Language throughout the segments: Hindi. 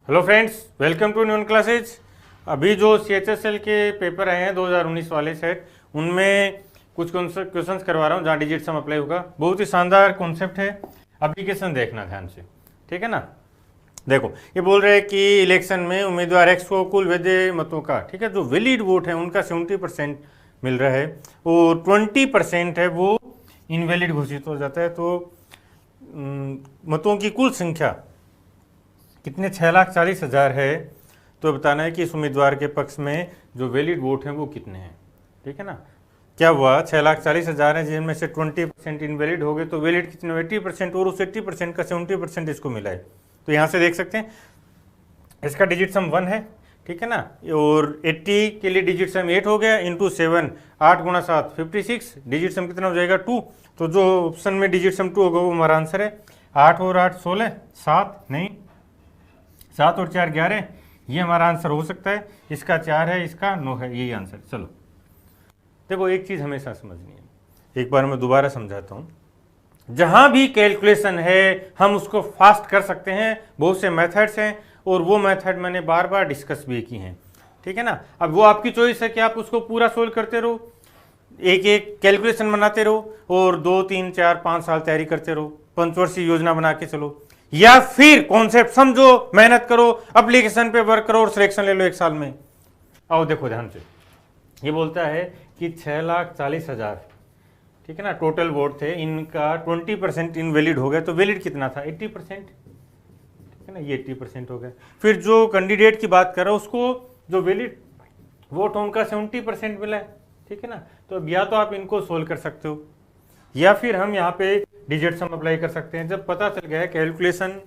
हेलो फ्रेंड्स, वेलकम टू न्यून क्लासेज। अभी जो CHSL के पेपर आए हैं 2019 वाले सेट, उनमें कुछ क्वेश्चंस करवा रहा हूँ जहाँ डिजिट सम अप्लाई होगा। बहुत ही शानदार कॉन्सेप्ट है, एप्लीकेशन देखना ध्यान से, ठीक है ना। देखो, ये बोल रहे हैं कि इलेक्शन में उम्मीदवार एक्स को कुल वैध मतों का, ठीक है, जो वैलिड वोट है उनका 70% मिल रहा है और 20% है वो इनवैलिड घोषित हो जाता है। तो मतों की कुल संख्या कितने 6,40,000 है, तो बताना है कि इस उम्मीदवार के पक्ष में जो वैलिड वोट हैं वो कितने हैं, ठीक है ना। क्या हुआ, 6,40,000 है जिनमें से 20% इनवैलिड हो गए, तो वैलिड कितने 80%, और उस 80% का 70% इसको मिला है। तो यहाँ से देख सकते हैं इसका डिजिट सम 1 है, ठीक है ना, और 80 के लिए डिजिट सम 8 हो गया इंटू 7, 8 गुणा 7 56, डिजिट सम कितना हो जाएगा 2। तो जो ऑप्शन में डिजिट सम 2 होगा वो हमारा आंसर है। 8 और 8 16, 7 नहीं, 7 और 4 11, ये हमारा आंसर हो सकता है। इसका 4 है, इसका 9 है, यही आंसर। चलो देखो, एक चीज़ हमेशा समझनी है, एक बार मैं दोबारा समझाता हूँ। जहाँ भी कैलकुलेशन है हम उसको फास्ट कर सकते हैं, बहुत से मेथड्स हैं और वो मेथड मैंने बार बार डिस्कस भी की हैं, ठीक है ना। अब वो आपकी चॉइस है कि आप उसको पूरा सोल्व करते रहो, एक एक कैलकुलेशन बनाते रहो और 2 3 4 5 साल तैयारी करते रहो, पंचवर्षीय योजना बना के चलो, या फिर कॉन्सेप्ट समझो, मेहनत करो, एप्लीकेशन पे वर्क करो और सिलेक्शन ले लो 1 साल में। आओ देखो ध्यान से, ये बोलता है कि 6,40,000, ठीक है ना, टोटल वोट थे, इनका 20% इनवैलिड हो गया, तो वैलिड कितना था 80%, ठीक है ना, ये 80% हो गया। फिर जो कैंडिडेट की बात कर रहा हूं उसको जो वैलिड वोट हो उनका 70% मिला है, ठीक है ना। तो अब या तो आप इनको सोल्व कर सकते हो या फिर हम यहाँ पे डिजिट सम अप्लाई कर सकते हैं। जब पता चल गया है, कैलकुलेशन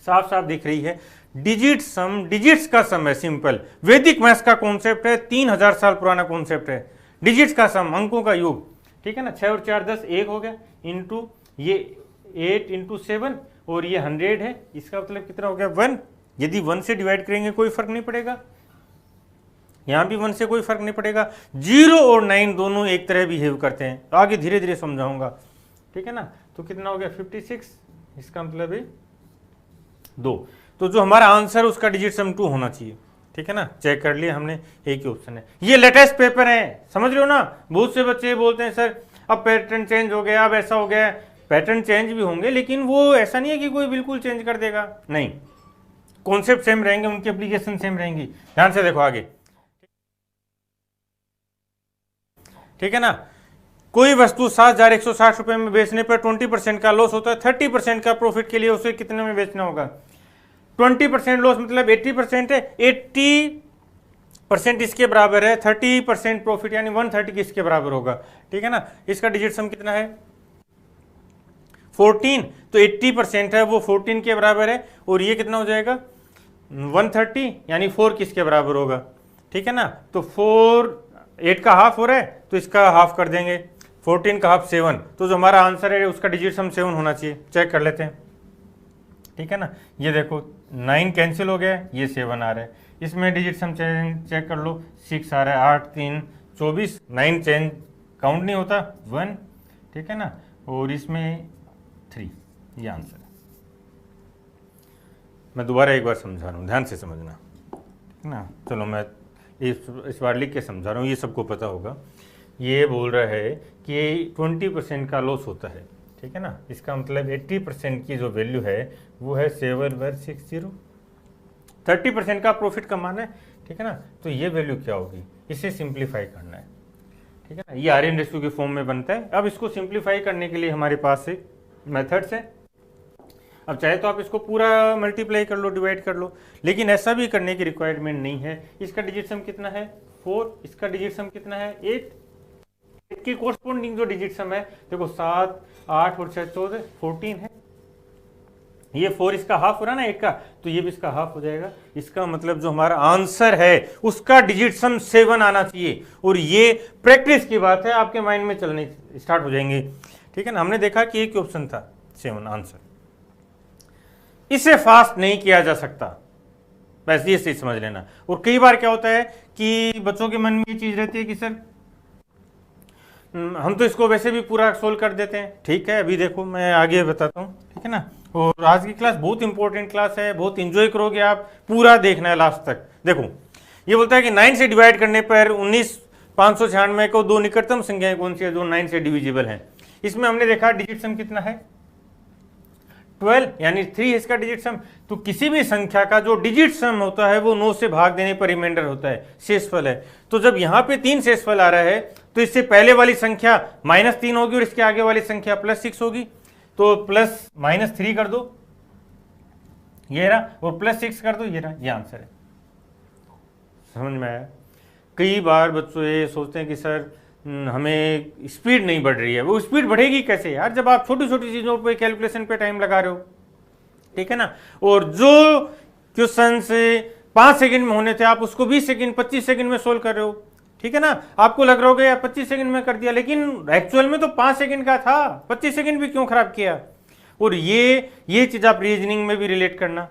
साफ साफ दिख रही है, डिजिट सम डिजिट्स का सम है, सिंपल वैदिक मैथ्स का कॉन्सेप्ट है, 3000 साल पुराना कॉन्सेप्ट है। डिजिट्स का सम, अंकों का योग, ठीक है ना, 6 और 4 10, 1 हो गया, इंटू ये 8 इंटू 7 और ये 100 है, इसका मतलब कितना हो गया 1। यदि 1 से डिवाइड करेंगे कोई फर्क नहीं पड़ेगा, यहां भी 1 से कोई फर्क नहीं पड़ेगा। 0 और 9 दोनों एक तरह बिहेव करते हैं, तो आगे धीरे धीरे समझाऊंगा, ठीक है ना। तो कितना हो गया 56, इसका मतलब है 2। तो जो हमारा आंसर उसका डिजिट सम 2 होना चाहिए, ठीक है ना। चेक कर लिया हमने, एक ही ऑप्शन है। ये लेटेस्ट पेपर है, समझ रहे हो ना। बहुत से बच्चे बोलते हैं सर अब पैटर्न चेंज हो गया, अब ऐसा हो गया। पैटर्न चेंज भी होंगे लेकिन वो ऐसा नहीं है कि कोई बिल्कुल चेंज कर देगा, नहीं, कॉन्सेप्ट सेम रहेंगे, उनकी एप्लीकेशन सेम रहेंगी। ध्यान से देखो आगे, ठीक है ना। कोई वस्तु 7,160 रुपए में बेचने पर 20% का लॉस होता है, 30% का प्रॉफिट के लिए उसे कितने में बेचना होगा। 20% लॉस मतलब 80% है, 80% इसके बराबर है 30% प्रॉफिट, यानी 130 किसके बराबर होगा, ठीक है ना। इसका डिजिट सम कितना है 14, तो 80% है वो 14 के बराबर है, और ये कितना हो जाएगा 130, यानी 4 किसके बराबर होगा, ठीक है ना। तो 4 8 का हाफ हो रहा है तो इसका हाफ कर देंगे, 14 का हाफ 7, तो जो हमारा आंसर है उसका डिजिट सम 7 होना चाहिए। चेक कर लेते हैं, ठीक है ना। ये देखो 9 कैंसिल हो गया, ये 7 आ रहा है, इसमें डिजिट सम चेक कर लो, 6 आ रहा है, 8 3 24, 9 चेंज काउंट नहीं होता 1, ठीक है ना, और इसमें 3, ये आंसर है। मैं दोबारा एक बार समझा रहा हूँ, ध्यान से समझना, ठीक है ना। चलो मैं इस बार लिख के समझा रहा हूँ, ये सबको पता होगा। ये बोल रहा है कि 20% का लॉस होता है, ठीक है ना, इसका मतलब 80% की जो वैल्यू है वो है 7,160, 30% का प्रॉफिट कमाना है, ठीक है ना। तो ये वैल्यू क्या होगी, इसे सिंप्लीफाई करना है, ठीक है ना। ये आर्यन रेशियो के फॉर्म में बनता है। अब इसको सिंप्लीफाई करने के लिए हमारे पास एक मेथड्स है। अब चाहे तो आप इसको पूरा मल्टीप्लाई कर लो, डिवाइड कर लो, लेकिन ऐसा भी करने की रिक्वायरमेंट नहीं है। इसका डिजिट सम कितना है 4, इसका डिजिट सम कितना है 8 की कोरस्पोंडिंग जो डिजिट सम है देखो 7 8 और 6 14 14 है। ये 4 इसका हाफ हो रहा है ना 8 का, तो ये भी इसका हाफ हो जाएगा। इसका मतलब जो हमारा आंसर है उसका डिजिट सम 7 आना चाहिए, और ये प्रैक्टिस की बात है, आपके माइंड में चलने स्टार्ट हो जाएंगे, ठीक है ना। हमने देखा कि एक ऑप्शन था 7 आंसर, इसे फास्ट नहीं किया जा सकता, बस ये चीज समझ लेना। और कई बार क्या होता है कि बच्चों के मन में ये चीज रहती है कि सर हम तो इसको वैसे भी पूरा सोल्व कर देते हैं, ठीक है। अभी देखो मैं आगे बताता हूँ, ठीक है ना। और आज की क्लास बहुत इंपॉर्टेंट क्लास है, बहुत इंजॉय करोगे आप, पूरा देखना है लास्ट तक। देखो ये बोलता है कि 9 से डिवाइड करने पर 19,596 को दो निकटतम संख्याएं कौन सी है जो 9 से डिविजिबल हैं। इसमें हमने देखा डिजिट सम कितना है 12, यानी 3 है इसका डिजिट सम। तो किसी भी संख्या का जो डिजिट सम होता है वो 9 से भाग देने पर रिमाइंडर होता है, शेषफल है। तो जब यहां पे 3 शेषफल आ रहा है तो इससे पहले वाली संख्या -3 होगी और इसके आगे वाली संख्या +6 होगी। तो -3 कर दो, ये रहा, और +6 कर दो, ये रहा, ये आंसर है। समझ में आया? कई बार बच्चों ये सोचते हैं कि सर हमें स्पीड नहीं बढ़ रही है। वो स्पीड बढ़ेगी कैसे यार, जब आप छोटी छोटी चीजों पे कैलकुलेशन पे टाइम लगा रहे हो, ठीक है ना। और जो क्वेश्चन 5 सेकंड में होने थे आप उसको 20 सेकंड 25 सेकंड में सोल्व कर रहे हो, ठीक है ना। आपको लग रहा होगा यार 25 सेकंड में कर दिया, लेकिन एक्चुअल में तो 5 सेकंड का था, 25 सेकंड भी क्यों खराब किया। और ये चीज आप रीजनिंग में भी रिलेट करना।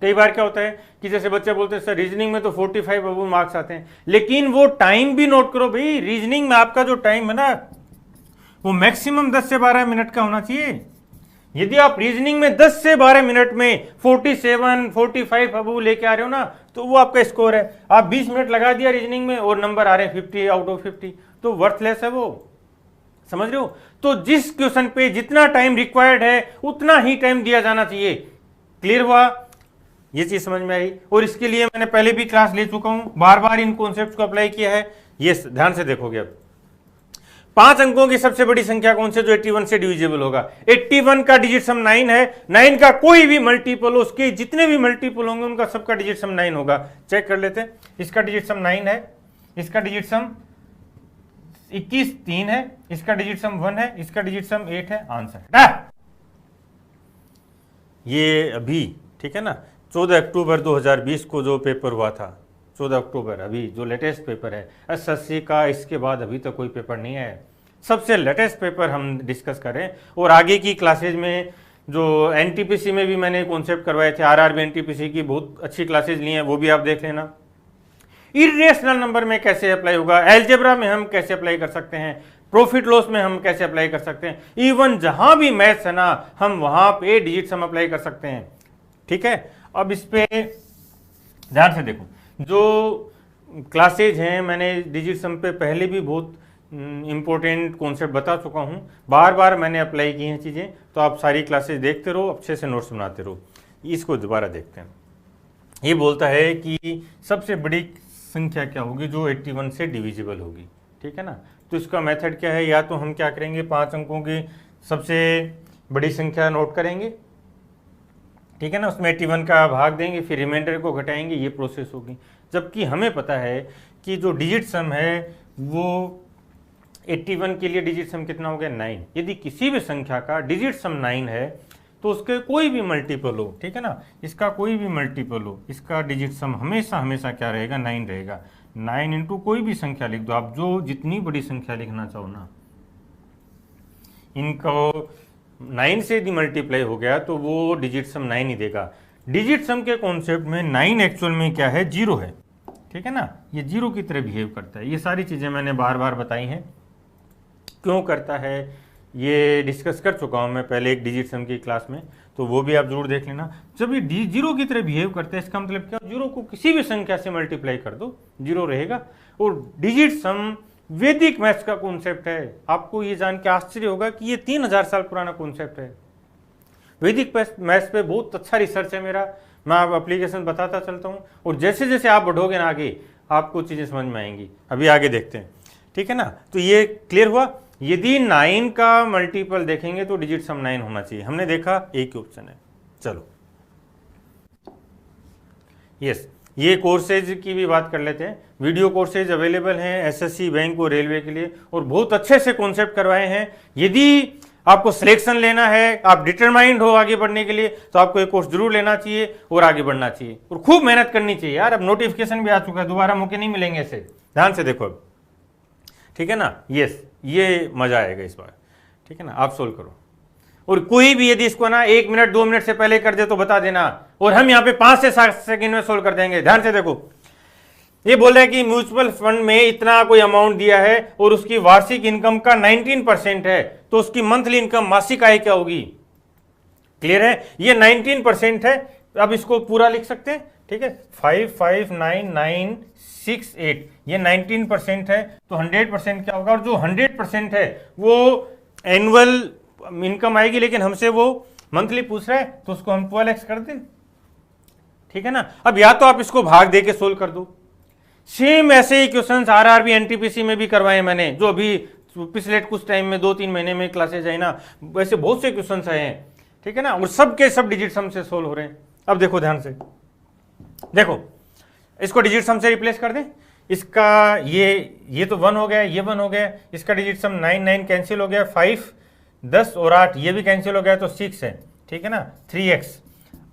कई बार क्या होता है कि जैसे बच्चे बोलते हैं सर रीजनिंग में तो 45 अबव मार्क्स आते हैं, लेकिन वो टाइम भी नोट करो भाई। रीजनिंग में आपका जो टाइम है ना वो मैक्सिमम 10 से 12 मिनट का होना चाहिए। यदि आप रीजनिंग में 10 से 12 मिनट में 47 45 अबव लेके आ रहे हो ना तो वो आपका स्कोर है। आप 20 मिनट लगा दिया रीजनिंग में और नंबर आ रहे हैं 50 आउट ऑफ 50, तो वर्थलेस है वो, समझ रहे हो। तो जिस क्वेश्चन पे जितना टाइम रिक्वायर्ड है उतना ही टाइम दिया जाना चाहिए। क्लियर हुआ? ये चीज समझ में आई। और इसके लिए मैंने पहले भी क्लास ले चुका हूं, बार बार इन कॉन्सेप्ट को अप्लाई किया है। ये ध्यान से देखोगे। अब 5 अंकों की सबसे बड़ी संख्या कौन सी जो 81 से डिविजिबल होगा। 81 का डिजिट सम 9 है, 9 का कोई भी मल्टीपल हो, उसके जितने भी मल्टीपल होंगे उनका सबका डिजिट सम 9 होगा। चेक कर लेते हैं। इसका डिजिट सम 9 है, इसका डिजिट सम 21 3 है, इसका डिजिट सम 1 है, इसका डिजिट सम 8 है। आंसर ये अभी, ठीक है ना, 14 अक्टूबर 2020 को जो पेपर हुआ था, 14 अक्टूबर, अभी जो लेटेस्ट पेपर है SSC का, इसके बाद अभी तक कोई पेपर नहीं है। सबसे लेटेस्ट पेपर हम डिस्कस करें। और आगे की क्लासेज में जो NTPC में भी मैंने कॉन्सेप्ट करवाए थे, RRB NTPC की बहुत अच्छी क्लासेज ली हैं, वो भी आप देख लेना। इरेशनल नंबर में कैसे अप्लाई होगा, एल्जेब्रा में हम कैसे अप्लाई कर सकते हैं, प्रॉफिट लॉस में हम कैसे अप्लाई कर सकते हैं, इवन जहां भी मैथ्स है ना हम वहां पे डिजिट सम अप्लाई कर सकते हैं, ठीक है। अब इस पे ध्यान से देखो, जो क्लासेज हैं मैंने डिजिट सम पे पहले भी बहुत इंपॉर्टेंट कॉन्सेप्ट बता चुका हूं, बार बार मैंने अप्लाई की हैं चीज़ें। तो आप सारी क्लासेज देखते रहो, अच्छे से नोट्स बनाते रहो। इसको दोबारा देखते हैं। ये बोलता है कि सबसे बड़ी संख्या क्या होगी जो 81 से डिविजिबल होगी, ठीक है ना। तो इसका मेथड क्या है, या तो हम क्या करेंगे 5 अंकों की सबसे बड़ी संख्या नोट करेंगे, ठीक है ना, उसमें 81 का भाग देंगे, फिर रिमाइंडर को घटाएंगे, ये प्रोसेस होगी। जबकि हमें पता है कि जो डिजिट सम है वो 81 के लिए डिजिट सम कितना हो गया 9। यदि किसी भी संख्या का डिजिट सम 9 है तो उसके कोई भी मल्टीपल हो, ठीक है ना, इसका कोई भी मल्टीपल हो, इसका डिजिट सम हमेशा हमेशा क्या रहेगा 9 रहेगा। 9 इंटू कोई भी संख्या लिख दो आप, जो जितनी बड़ी संख्या लिखना चाहो ना, इनको 9 से यदि मल्टीप्लाई हो गया तो वो डिजिट सम 9 ही देगा। डिजिट सम के कॉन्सेप्ट में 9 एक्चुअल में क्या है 0 है, ठीक है ना, ये 0 की तरह बिहेव करता है। ये सारी चीज़ें मैंने बार बार बताई हैं, क्यों करता है ये डिस्कस कर चुका हूँ मैं पहले एक डिजिट सम की क्लास में, तो वो भी आप जरूर देख लेना। जब ये 0 की तरह बिहेव करता है इसका मतलब क्या, 0 को किसी भी संख्या से मल्टीप्लाई कर दो 0 रहेगा। और डिजिट सम वैदिक मैथ्स का कॉन्सेप्ट है। आपको ये जान के आश्चर्य होगा कि ये 3000 साल पुराना कॉन्सेप्ट है। वैदिक मैथ्स पे बहुत अच्छा रिसर्च है मेरा, मैं आप एप्लीकेशन बताता चलता हूँ। और जैसे जैसे आप बढ़ोगे ना आगे आपको चीज़ें समझ में आएंगी। अभी आगे देखते हैं, ठीक है ना। तो ये क्लियर हुआ। यदि 9 का मल्टीपल देखेंगे तो डिजिट सम 9 होना चाहिए। हमने देखा एक ही ऑप्शन है। चलो यस, ये कोर्सेज की भी बात कर लेते हैं। वीडियो कोर्सेज अवेलेबल हैं SSC, बैंक और रेलवे के लिए, और बहुत अच्छे से कॉन्सेप्ट करवाए हैं। यदि आपको सिलेक्शन लेना है, आप डिटरमाइंड हो आगे बढ़ने के लिए, तो आपको एक कोर्स जरूर लेना चाहिए और आगे बढ़ना चाहिए और खूब मेहनत करनी चाहिए यार। अब नोटिफिकेशन भी आ चुका है, दोबारा मौके नहीं मिलेंगे ऐसे। ध्यान से देखो अब, ठीक है ना। यस, ये मजा आएगा इस बार, ठीक है ना। आप सोल्व करो, और कोई भी यदि इसको ना 1 मिनट 2 मिनट से पहले कर दे तो बता देना, और हम यहाँ पे 5 से 7 सेकंड में सोल्व कर देंगे। ध्यान से देखो, ये बोल रहा है कि म्यूचुअल फंड में इतना कोई अमाउंट दिया है और उसकी वार्षिक इनकम का 19% है, तो उसकी मंथली इनकम मासिक आय क्या होगी। क्लियर है? ये 19% है, अब इसको पूरा लिख सकते हैं, ठीक है। 559968 ये 19% है, तो 100% क्या होगा? और जो 100% है वो एनुअल इनकम आएगी, लेकिन हमसे वो मंथली पूछ रहा है, तो उसको हम 12x कर दें, ठीक है ना। अब या तो आप इसको भाग दे के सोल्व कर दो, सेम ऐसे ही क्वेश्चंस आरआरबी एनटीपीसी में भी करवाए मैंने, जो अभी पिछले कुछ टाइम में 2-3 महीने में क्लासेज आई ना, वैसे बहुत से क्वेश्चंस आए हैं, ठीक है ना, और सब के सब डिजिट सम से सोल्व हो रहे हैं। अब देखो ध्यान से, देखो इसको डिजिट सम से रिप्लेस कर दें, इसका ये तो 1 हो गया, ये 1 हो गया, इसका डिजिट सम 9 कैंसिल हो गया, 5 10 और 8 ये भी कैंसिल हो गया, तो 6 है, ठीक है ना, 3x।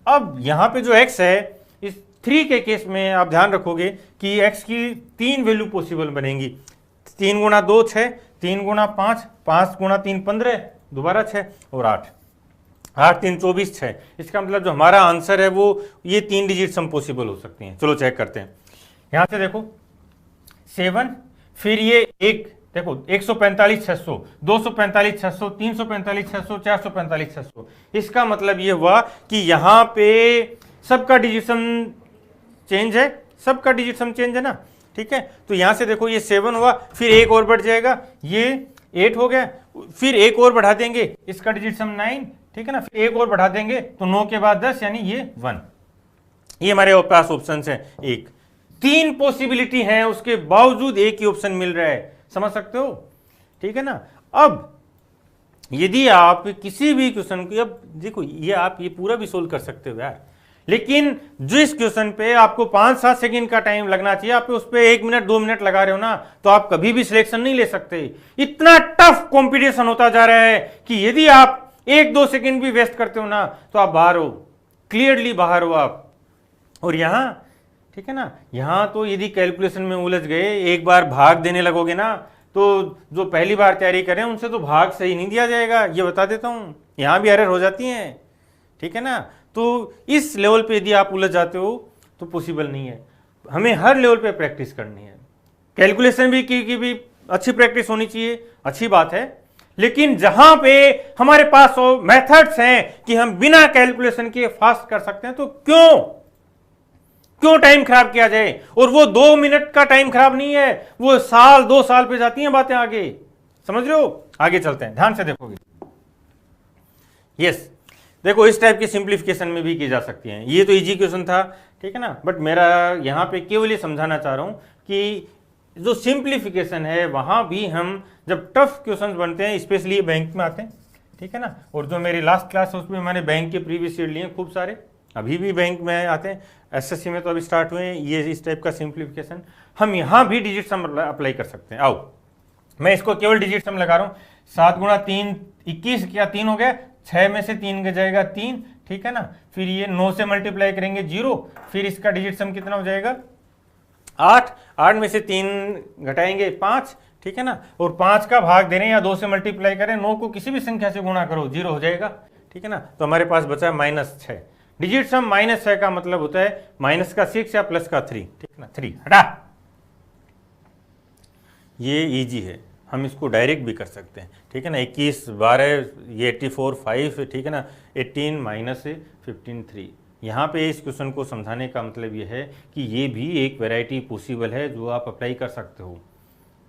अब यहां पे जो x है, इस 3 के केस में आप ध्यान रखोगे कि x की 3 वैल्यू पॉसिबल बनेंगी। 3 गुणा 2 6, 3 गुणा 5, 5 गुणा 3 15, दोबारा 6 और 8, 8 3 24 6। इसका मतलब जो हमारा आंसर है वो ये 3 डिजिट सम पॉसिबल हो सकती हैं। चलो चेक करते हैं, यहां से देखो 7, फिर ये 1, देखो 145 600, 245 600, 345 600, 445 600। इसका मतलब ये हुआ कि यहां पे सबका डिजिट सम चेंज है, सबका डिजिट सम चेंज है ना, ठीक है। तो यहां से देखो ये 7 हुआ, फिर एक और बढ़ जाएगा, ये 8 हो गया, फिर एक और बढ़ा देंगे, इसका डिजिट सम 9, ठीक है ना, फिर एक और बढ़ा देंगे तो 9 के बाद 10 यानी ये 1। ये हमारे पास ऑप्शन है एक, 3 पॉसिबिलिटी है, उसके बावजूद एक ही ऑप्शन मिल रहा है, समझ सकते हो, ठीक है ना। अब यदि आप किसी भी क्वेश्चन को, अब देखो ये आप ये पूरा भी सोल्व कर सकते हो यार, लेकिन जिस क्वेश्चन पे आपको 5-7 सेकंड का टाइम लगना चाहिए, आप उस पे 1 मिनट 2 मिनट लगा रहे हो ना, तो आप कभी भी सिलेक्शन नहीं ले सकते। इतना टफ कंपटीशन होता जा रहा है कि यदि आप 1-2 सेकंड भी वेस्ट करते हो ना, तो आप बाहर हो, क्लियरली बाहर हो आप। और यहां, ठीक है ना, यहां तो यदि कैलकुलेशन में उलझ गए, एक बार भाग देने लगोगे ना, तो जो पहली बार तैयारी करें उनसे तो भाग सही नहीं दिया जाएगा, ये बता देता हूं। यहां भी एरर हो जाती है, ठीक है ना। तो इस लेवल पे यदि आप उलझ जाते हो तो पॉसिबल नहीं है। हमें हर लेवल पे प्रैक्टिस करनी है, कैलकुलेशन भी की भी अच्छी प्रैक्टिस होनी चाहिए, अच्छी बात है, लेकिन जहां पे हमारे पास मेथड्स हैं कि हम बिना कैलकुलेशन के फास्ट कर सकते हैं, तो क्यों टाइम खराब किया जाए। और वो 2 मिनट का टाइम खराब नहीं है, वो साल 2 साल पे जाती हैं बातें आगे, समझ रहे हो। आगे चलते हैं, ध्यान से देखोगे, यस देखो इस टाइप की सिंप्लीफिकेशन में भी की जा सकती है। ये तो इजी क्वेश्चन था, ठीक है ना, बट मेरा यहां पे केवल ये समझाना चाह रहा हूं कि जो सिंप्लीफिकेशन है वहां भी हम जब टफ क्वेश्चन बनते हैं, स्पेशली बैंक में आते हैं, ठीक है ना। और जो मेरी लास्ट क्लास है उसमें मैंने बैंक के प्रीवियस ईयर लिए खूब सारे, अभी भी बैंक में आते हैं, एसएससी में तो अभी स्टार्ट हुए हैं ये इस टाइप का सिंप्लीफिकेशन, हम यहां भी डिजिट सम अप्लाई कर सकते हैं। आओ मैं इसको केवल डिजिट सम लगा रहा हूं, 7 गुणा 3 21, क्या 3 हो गया, 6 में से 3 गया जाएगा 3, ठीक है ना। फिर ये 9 से मल्टीप्लाई करेंगे 0, फिर इसका डिजिट सम कितना हो जाएगा 8, 8 में से 3 घटाएंगे 5, ठीक है ना, और 5 का भाग दे रहे हैं या 2 से मल्टीप्लाई करें, 9 को किसी भी संख्या से गुणा करो 0 हो जाएगा, ठीक है ना। तो हमारे पास बचा -6, डिजिट सम -6 का मतलब होता है माइनस का 6 या प्लस का 3, ठीक है ना। 3 हटा, ये इजी है, हम इसको डायरेक्ट भी कर सकते हैं, ठीक है ना। 21 12 ये 84 5, ठीक है ना, 18 माइनस 15 3। यहाँ पे इस क्वेश्चन को समझाने का मतलब ये है कि ये भी एक वैरायटी पॉसिबल है जो आप अप्लाई कर सकते हो,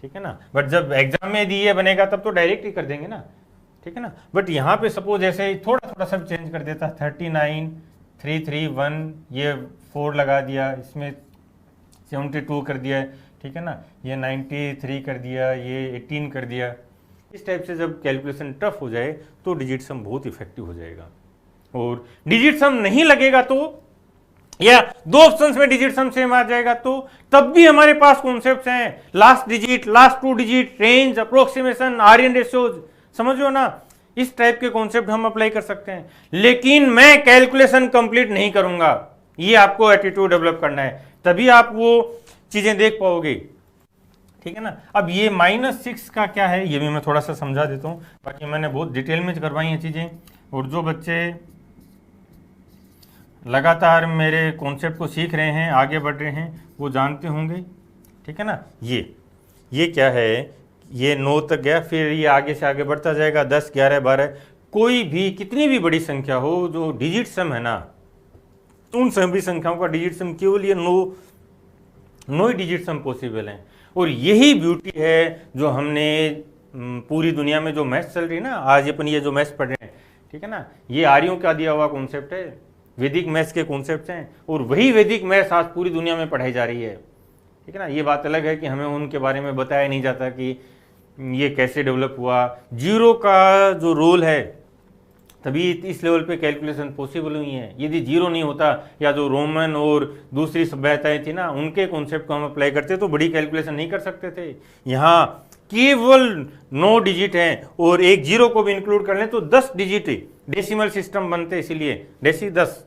ठीक है ना। बट जब एग्जाम में यदि ये बनेगा तब तो डायरेक्ट ही कर देंगे ना, ठीक है ना। बट यहाँ पे सपोज ऐसे थोड़ा थोड़ा सब चेंज कर देता, 39 3 3 1, ये 4 लगा दिया, इसमें 72 कर दिया, ठीक है ना, ये 93 कर दिया, ये 18 कर दिया, इस टाइप से जब कैलकुलेशन टफ हो जाए तो डिजिट सम बहुत इफेक्टिव हो जाएगा। और डिजिट सम नहीं लगेगा तो, या 2 ऑप्शंस में डिजिट सम सेम आ जाएगा तो तब भी हमारे पास कॉन्सेप्ट्स हैं, last digit, last 2 digit, range, approximation, आर्यन रेशियोज, समझ लो ना, इस टाइप के कॉन्सेप्ट हम अप्लाई कर सकते हैं। लेकिन मैं कैलकुलेशन कंप्लीट नहीं करूंगा, ये आपको एटीट्यूड डेवलप करना है, तभी आप वो चीजें देख पाओगे, ठीक है ना। अब ये -6 का क्या है ये भी मैं थोड़ा सा समझा देता हूं, बाकी मैंने बहुत डिटेल में करवाई हैं चीजें, और जो बच्चे लगातार मेरे कॉन्सेप्ट को सीख रहे हैं, आगे बढ़ रहे हैं, वो जानते होंगे, ठीक है ना। ये क्या है, ये 9 तक गया, फिर ये आगे से आगे बढ़ता जाएगा, 10 11 12 कोई भी कितनी भी बड़ी संख्या हो, जो डिजिट सम है ना, उन सभी संख्याओं का डिजिट सम केवल ये नो ही डिजिट सम पॉसिबल है। और यही ब्यूटी है जो हमने पूरी दुनिया में जो मैथ्स चल रही है ना, आज अपन ये जो मैथ्स पढ़ रहे हैं, ठीक है ना, ये आर्यों का दिया हुआ कॉन्सेप्ट है, वैदिक मैथ्स के कॉन्सेप्ट हैं, और वही वैदिक मैथ्स आज पूरी दुनिया में पढ़ाई जा रही है, ठीक है ना। ये बात अलग है कि हमें उनके बारे में बताया नहीं जाता कि ये कैसे डेवलप हुआ। जीरो का जो रोल है, तभी इस लेवल पे कैलकुलेशन पॉसिबल हुई है। यदि जीरो नहीं होता, या जो रोमन और दूसरी सभ्यताएं थी ना, उनके कॉन्सेप्ट को हम अप्लाई करते तो बड़ी कैलकुलेशन नहीं कर सकते थे। यहाँ केवल 9 डिजिट हैं, और एक जीरो को भी इंक्लूड कर लें तो 10 डिजिट डेसिमल सिस्टम बनते, इसीलिए डेसी 10।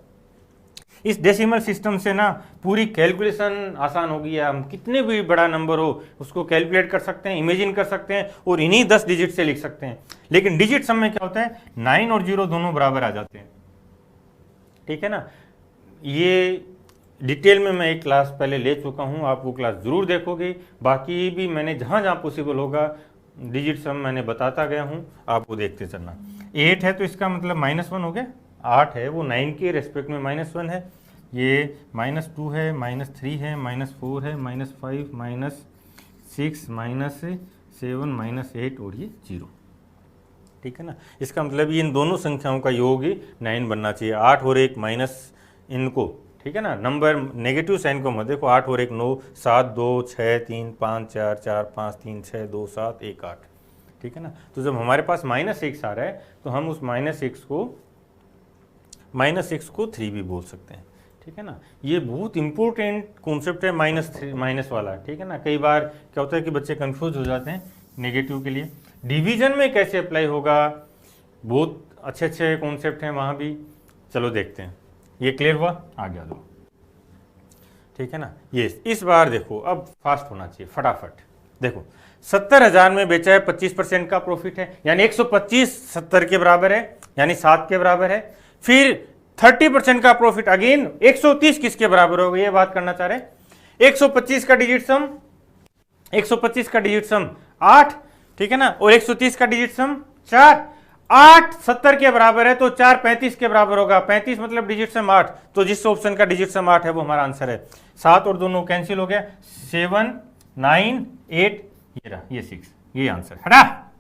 इस डेसिमल सिस्टम से ना पूरी कैलकुलेशन आसान हो गई है। हम कितने भी बड़ा नंबर हो उसको कैलकुलेट कर सकते हैं, इमेजिन कर सकते हैं, और इन्हीं 10 डिजिट से लिख सकते हैं। लेकिन डिजिट सम में क्या होता है, 9 और 0 दोनों बराबर आ जाते हैं, ठीक है ना। ये डिटेल में मैं एक क्लास पहले ले चुका हूँ, आप वो क्लास जरूर देखोगे। बाकी भी मैंने जहाँ जहाँ पॉसिबल होगा डिजिट सम मैंने बताता गया हूँ, आप वो देखते चलना। 8 है तो इसका मतलब -1 हो गया, 8 है वो 9 के रेस्पेक्ट में -1 है, ये -2 है, -3 है, -4 है, -5, -6, -7, -8 और ये 0, ठीक है ना। इसका मतलब ये इन दोनों संख्याओं का योग ही 9 बनना चाहिए। 8 और 1 माइनस इनको, ठीक है ना, नंबर नेगेटिव साइन को मत देखो। 8 और 1 9, 7 2 6 3 5 4 4 5 3 6 2 7 1 8, ठीक है ना। तो जब हमारे पास -6 आ रहा है तो हम उस -6 को 3 भी बोल सकते हैं, ठीक है ना। ये बहुत इंपॉर्टेंट कॉन्सेप्ट है माइनस वाला, ठीक है ना। कई बार क्या होता है कि बच्चे कंफ्यूज हो जाते हैं नेगेटिव के लिए। डिवीजन में कैसे अप्लाई होगा, बहुत अच्छे अच्छे कॉन्सेप्ट हैं वहाँ भी, चलो देखते हैं। ये क्लियर हुआ, आगे आ जाओ, ठीक है ना। ये इस बार देखो, अब फास्ट होना चाहिए, फटाफट देखो। 70,000 में बेचा है, 25% का प्रॉफिट है, यानी 125 70 के बराबर है, यानी 7 के बराबर है। फिर 30% का प्रॉफिट अगेन 130 किसके बराबर होगा, ये बात करना चाह रहे हैं। 125 का डिजिट सम 8, ठीक है ना, और 130 का डिजिट सम 4। 8 70 के बराबर है तो 4 35 के बराबर होगा, 35 मतलब डिजिट सम 8, तो जिस ऑप्शन का डिजिट सम 8 है वो हमारा आंसर है। 7 और दोनों कैंसिल हो गया, 7 9 8, ये रहा, ये 6, ये आंसर हटा।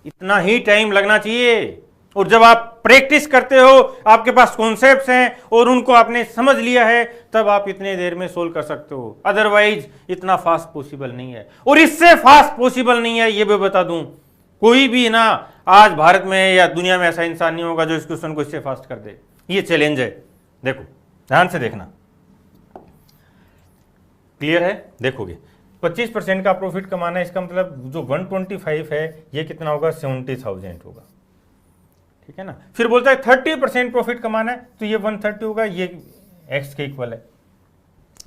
इतना ही टाइम लगना चाहिए, और जब आप प्रैक्टिस करते हो, आपके पास कॉन्सेप्ट्स हैं और उनको आपने समझ लिया है, तब आप इतने देर में सोल्व कर सकते हो। अदरवाइज इतना फास्ट पॉसिबल नहीं है, और इससे फास्ट पॉसिबल नहीं है, ये भी बता दूं। कोई भी ना आज भारत में या दुनिया में ऐसा इंसान नहीं होगा जो इस क्वेश्चन को इससे फास्ट कर दे। ये चैलेंज है, देखो ध्यान से देखना, क्लियर है। देखोगे 25% का प्रॉफिट कमाना है, इसका मतलब जो 125 है ये कितना होगा, 70,000 होगा, ठीक है ना। फिर बोलता है 30% प्रॉफिट कमाना है, तो ये 130 होगा, ये x के इक्वल है।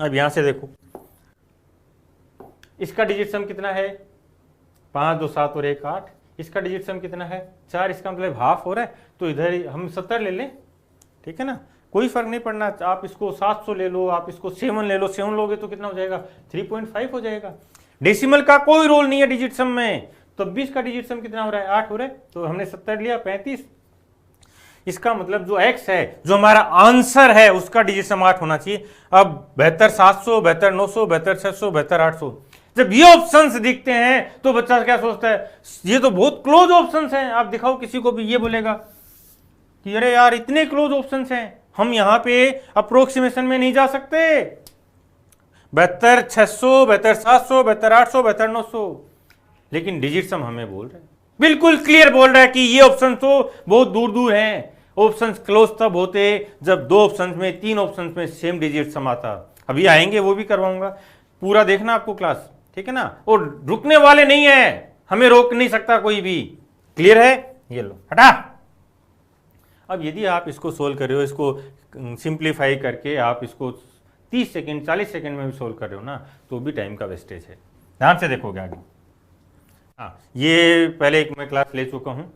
अब यहां से देखो, इसका डिजिट सम कितना है, 5 2 7 और 1 8। इसका डिजिट सम कितना है, 4, इसका मतलब हाफ हो रहा है, तो इधर हम 70 ले लें, ठीक है ना, कोई फर्क नहीं पड़ना। आप इसको 700 ले लो, आप इसको 7 ले लो, 7 लोगे तो कितना हो जाएगा, 3.5 हो जाएगा। डेसिमल का कोई रोल नहीं है डिजिट सम में, तो 20 का डिजिट सम कितना हो रहा है, 8 हो रहा है, तो हमने 70 लिया, 35। इसका मतलब जो x है, जो हमारा आंसर है, उसका डिजिट सम 8 होना चाहिए। अब 72 700, 72 900, 72 600, 72 800, जब ये ऑप्शंस दिखते हैं तो बच्चा क्या सोचता है, ये तो बहुत क्लोज ऑप्शंस हैं। आप दिखाओ किसी को भी, ये बोलेगा कि अरे यार इतने क्लोज ऑप्शंस हैं, हम यहां पे अप्रोक्सीमेशन में नहीं जा सकते। 72 600, 72 700, 72 800, 72 900, लेकिन डिजिट सम हमें बोल रहे हैं, बिल्कुल क्लियर बोल रहा है कि ये ऑप्शन तो बहुत दूर दूर हैं। ऑप्शंस क्लोज तब होते जब 2 ऑप्शंस में, 3 ऑप्शंस में सेम डिजिट सम आता। अभी आएंगे, वो भी करवाऊंगा, पूरा देखना आपको क्लास, ठीक है ना। और रुकने वाले नहीं है, हमें रोक नहीं सकता कोई भी, क्लियर है। ये लो हटा। अब यदि आप इसको सोल्व कर रहे हो, इसको सिंप्लीफाई करके आप इसको 30 सेकंड 40 सेकंड में भी सोल्व कर रहे हो ना, तो भी टाइम का वेस्टेज है। ध्यान से देखोगे आगे। हाँ, ये पहले एक मैं क्लास ले चुका हूँ